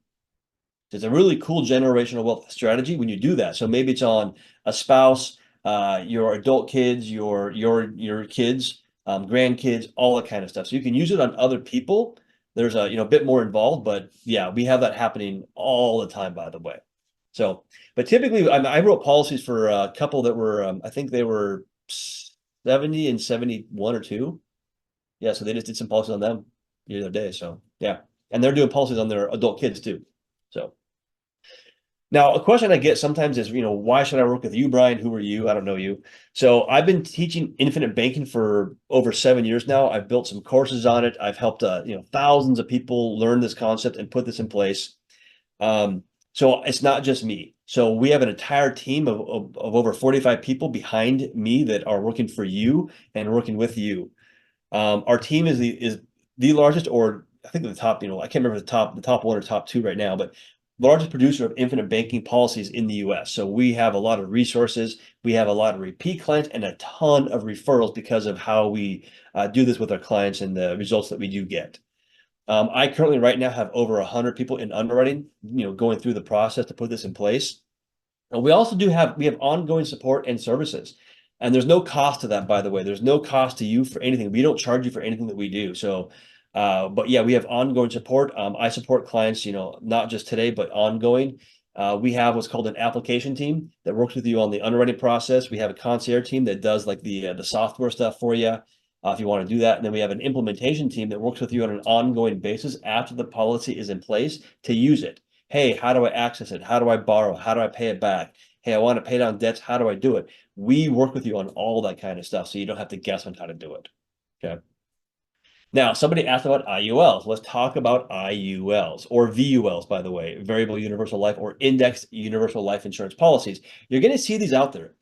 It's a really cool generational wealth strategy when you do that. So maybe it's on a spouse, your adult kids, your kids, grandkids, all that kind of stuff. So you can use it on other people. There's a bit more involved, but yeah, we have that happening all the time, by the way. So, but typically, I wrote policies for a couple that were, I think they were 70 and 71 or 2. Yeah, so they just did some policies on them the other day. So yeah, and they're doing policies on their adult kids too. So. Now, a question I get sometimes is, why should I work with you, Brian? Who are you? I don't know you. So I've been teaching infinite banking for over 7 years now. I've built some courses on it. I've helped, thousands of people learn this concept and put this in place. So it's not just me. So we have an entire team of over 45 people behind me that are working for you and working with you. Our team is the largest, or I think the top, I can't remember the top 1 or top 2 right now, but largest producer of infinite banking policies in the US. So we have a lot of resources. We have a lot of repeat clients and a ton of referrals because of how we do this with our clients and the results that we do get. I currently right now have over 100 people in underwriting, going through the process to put this in place. And we also we have ongoing support and services. And there's no cost to that, by the way. There's no cost to you for anything. We don't charge you for anything that we do. So but yeah, we have ongoing support. I support clients, not just today, but ongoing. We have what's called an application team that works with you on the underwriting process. We have a concierge team that does like the software stuff for you if you want to do that. And then we have an implementation team that works with you on an ongoing basis after the policy is in place to use it. Hey, how do I access it? How do I borrow? How do I pay it back? Hey, I want to pay down debts. How do I do it? We work with you on all that kind of stuff, so you don't have to guess on how to do it. Okay. Now, somebody asked about IULs. Let's talk about IULs, or VULs, by the way, variable universal life or indexed universal life insurance policies. You're going to see these out there.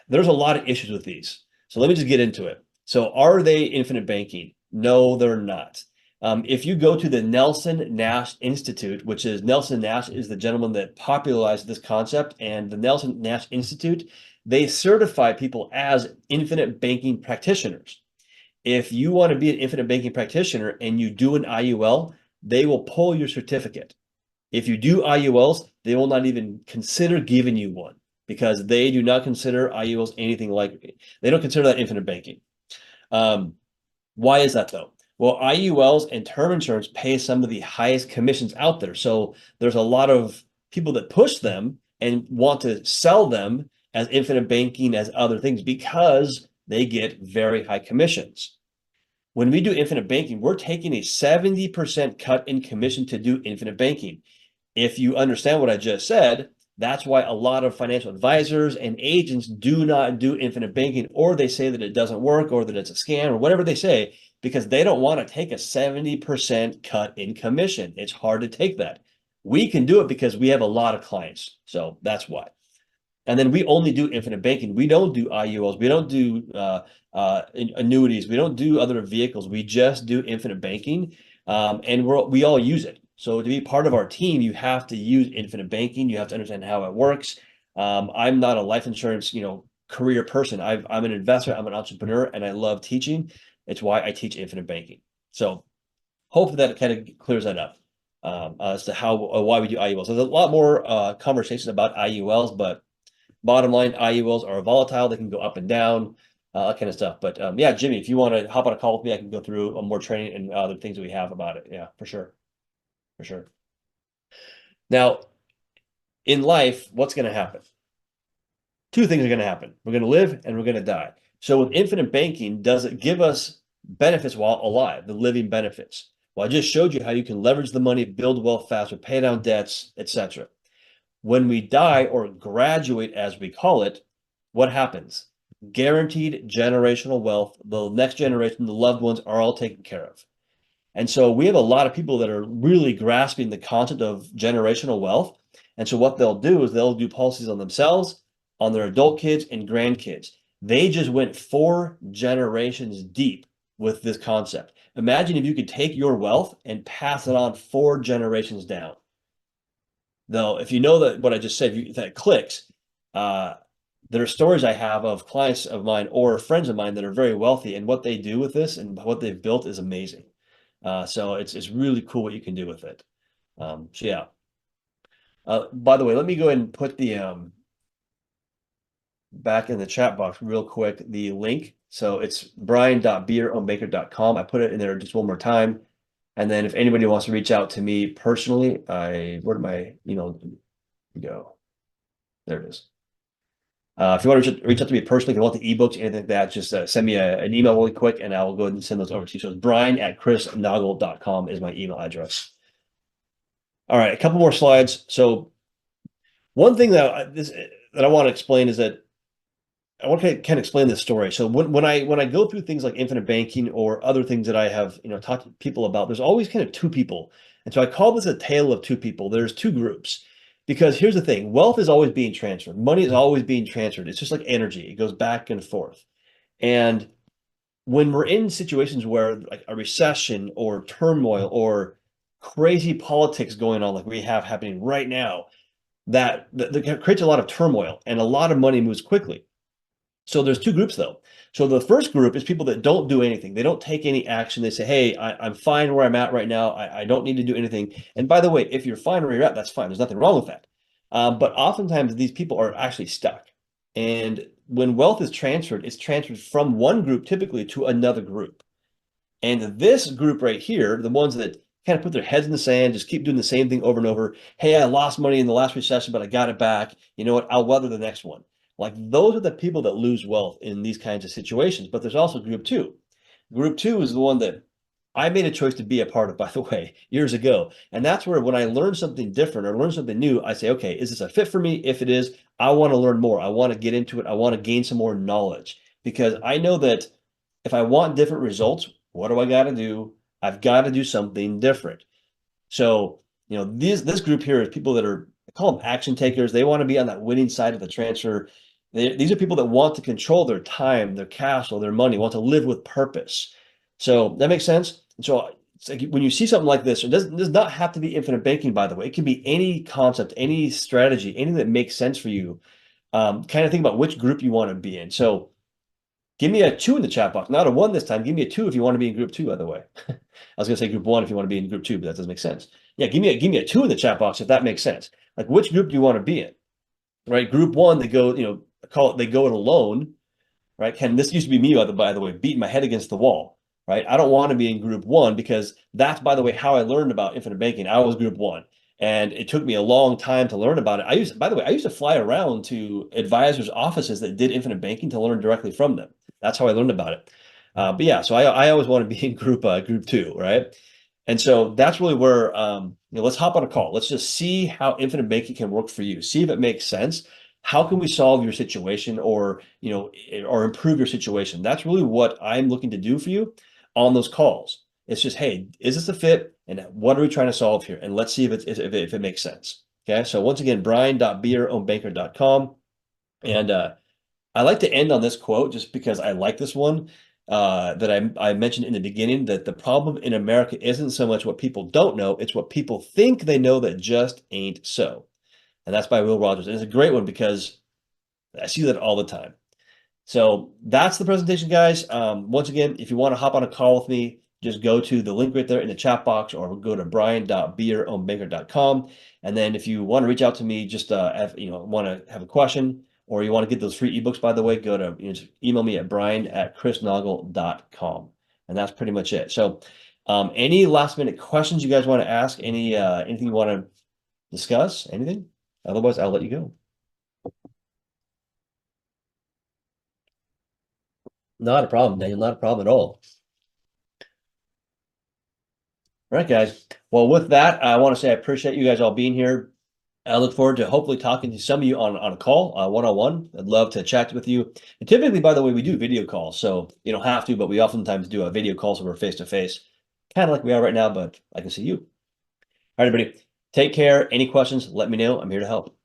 There's a lot of issues with these. So let me just get into it. So are they infinite banking? No, they're not. If you go to the Nelson Nash Institute, which is Nelson Nash is the gentleman that popularized this concept, and the Nelson Nash Institute, they certify people as infinite banking practitioners. If you want to be an infinite banking practitioner and you do an IUL, they will pull your certificate. If you do IULs, they will not even consider giving you one because they do not consider IULs anything like, they don't consider that infinite banking. Why is that though? Well, IULs and term insurance pay some of the highest commissions out there. So there's a lot of people that push them and want to sell them as infinite banking, as other things, because they get very high commissions. When we do infinite banking, we're taking a 70% cut in commission to do infinite banking. If you understand what I just said, that's why a lot of financial advisors and agents do not do infinite banking, or they say that it doesn't work or that it's a scam or whatever they say, because they don't want to take a 70% cut in commission. It's hard to take that. We can do it because we have a lot of clients. So that's why. And then we only do infinite banking. We don't do IULs. We don't do annuities. We don't do other vehicles. We just do infinite banking, and we all use it. So to be part of our team, you have to use infinite banking. You have to understand how it works. I'm not a life insurance, career person. I'm an investor. I'm an entrepreneur, and I love teaching. It's why I teach infinite banking. So hopefully that kind of clears that up as to how why we do IULs. There's a lot more conversation about IULs, but bottom line, IULs are volatile. They can go up and down, that kind of stuff. But yeah, Jimmy, if you want to hop on a call with me, I can go through more training and other things that we have about it. Yeah, for sure. For sure. Now, in life, what's going to happen? Two things are going to happen. We're going to live and we're going to die. So with infinite banking, does it give us benefits while alive, the living benefits? Well, I just showed you how you can leverage the money, build wealth faster, pay down debts, etc. When we die or graduate, as we call it, what happens? Guaranteed generational wealth. The next generation, the loved ones are all taken care of. And so we have a lot of people that are really grasping the concept of generational wealth. And so what they'll do is they'll do policies on themselves, on their adult kids and grandkids. They just went 4 generations deep with this concept. Imagine if you could take your wealth and pass it on 4 generations down. Though, if you know that what I just said, if that clicks, there are stories I have of clients of mine or friends of mine that are very wealthy, and what they do with this and what they've built is amazing. So it's really cool what you can do with it. So yeah. By the way, let me go ahead and put the back in the chat box real quick, the link. So it's brian.beerownbaker.com. I put it in there just one more time. And then if anybody wants to reach out to me personally, where did my email go? There it is. If you want to reach out to me personally, if you want the ebooks, anything like that, just send me an email really quick and I'll go ahead and send those over to you. So it's brian@chrisnoggle.com is my email address. All right, a couple more slides. So one thing that I want to explain is that I want to kind of explain this story. So when I go through things like infinite banking or other things that I have talked to people about, there's always kind of two people, and so I call this a tale of two people. There's two groups, because here's the thing: wealth is always being transferred, money is always being transferred. It's just like energy; it goes back and forth. And when we're in situations where like a recession or turmoil or crazy politics going on, like we have happening right now, that creates a lot of turmoil and a lot of money moves quickly. So there's two groups though. So the first group is people that don't do anything. They don't take any action. They say, hey, I'm fine where I'm at right now. I don't need to do anything. And by the way, if you're fine where you're at, that's fine. There's nothing wrong with that. But oftentimes these people are actually stuck. And when wealth is transferred, it's transferred from one group typically to another group. And this group right here, the ones that kind of put their heads in the sand, just keep doing the same thing over and over. Hey, I lost money in the last recession, but I got it back. You know what? I'll weather the next one. Like those are the people that lose wealth in these kinds of situations. But there's also group two. Group two is the one that I made a choice to be a part of, by the way, years ago. And that's where when I learn something different or learn something new, I say, okay, is this a fit for me? If it is, I want to learn more. I want to get into it. I want to gain some more knowledge, because I know that if I want different results, what do I got to do? I've got to do something different. So, this group here is people that are, I call them action takers. They want to be on that winning side of the transfer. These are people that want to control their time, their cash flow, their money, want to live with purpose. So that makes sense. And so it's like when you see something like this, it does not have to be infinite banking, by the way. It can be any concept, any strategy, anything that makes sense for you. Kind of think about which group you want to be in. So give me a 2 in the chat box, not a 1 this time. Give me a 2 if you want to be in group 2, by the way. I was going to say group 1 if you want to be in group 2, but that doesn't make sense. Yeah, give me a 2 in the chat box if that makes sense. Like which group do you want to be in? Right? Group 1, they go, they go it alone, right? This used to be me, by the way, beating my head against the wall, right? I don't want to be in group 1 because that's, by the way, how I learned about infinite banking. I was group 1. And it took me a long time to learn about it. By the way, I used to fly around to advisors' offices that did infinite banking to learn directly from them. That's how I learned about it. But yeah, so I always want to be in group 2, right? And so that's really where let's hop on a call. Let's just see how infinite banking can work for you. See if it makes sense. How can we solve your situation or improve your situation? That's really what I'm looking to do for you on those calls. It's just, hey, is this a fit? And what are we trying to solve here? And let's see if it makes sense. Okay. So once again, brian.beerownbanker.com. And I like to end on this quote just because I like this one. that I mentioned in the beginning, that the problem in America isn't so much what people don't know, it's what people think they know that just ain't so. And that's by Will Rogers. And it's a great one because I see that all the time. So that's the presentation, guys. Once again, if you want to hop on a call with me, just go to the link right there in the chat box, or go to brian.beeryourownbanker.com. And then if you want to reach out to me, just want to have a question, or you want to get those free ebooks, by the way, go to just email me at brian@chrisnoggle.com. And that's pretty much it. So any last minute questions you guys want to ask, anything you want to discuss, anything? Otherwise, I'll let you go. Not a problem, Daniel. Not a problem at all. All right, guys. Well, with that, I want to say I appreciate you guys all being here. I look forward to hopefully talking to some of you on a call, one-on-one. I'd love to chat with you. And typically, by the way, we do video calls, so you don't have to, but we oftentimes do a video call, so we're face-to-face, kind of like we are right now, but I can see you. All right, everybody. Take care. Any questions, let me know. I'm here to help.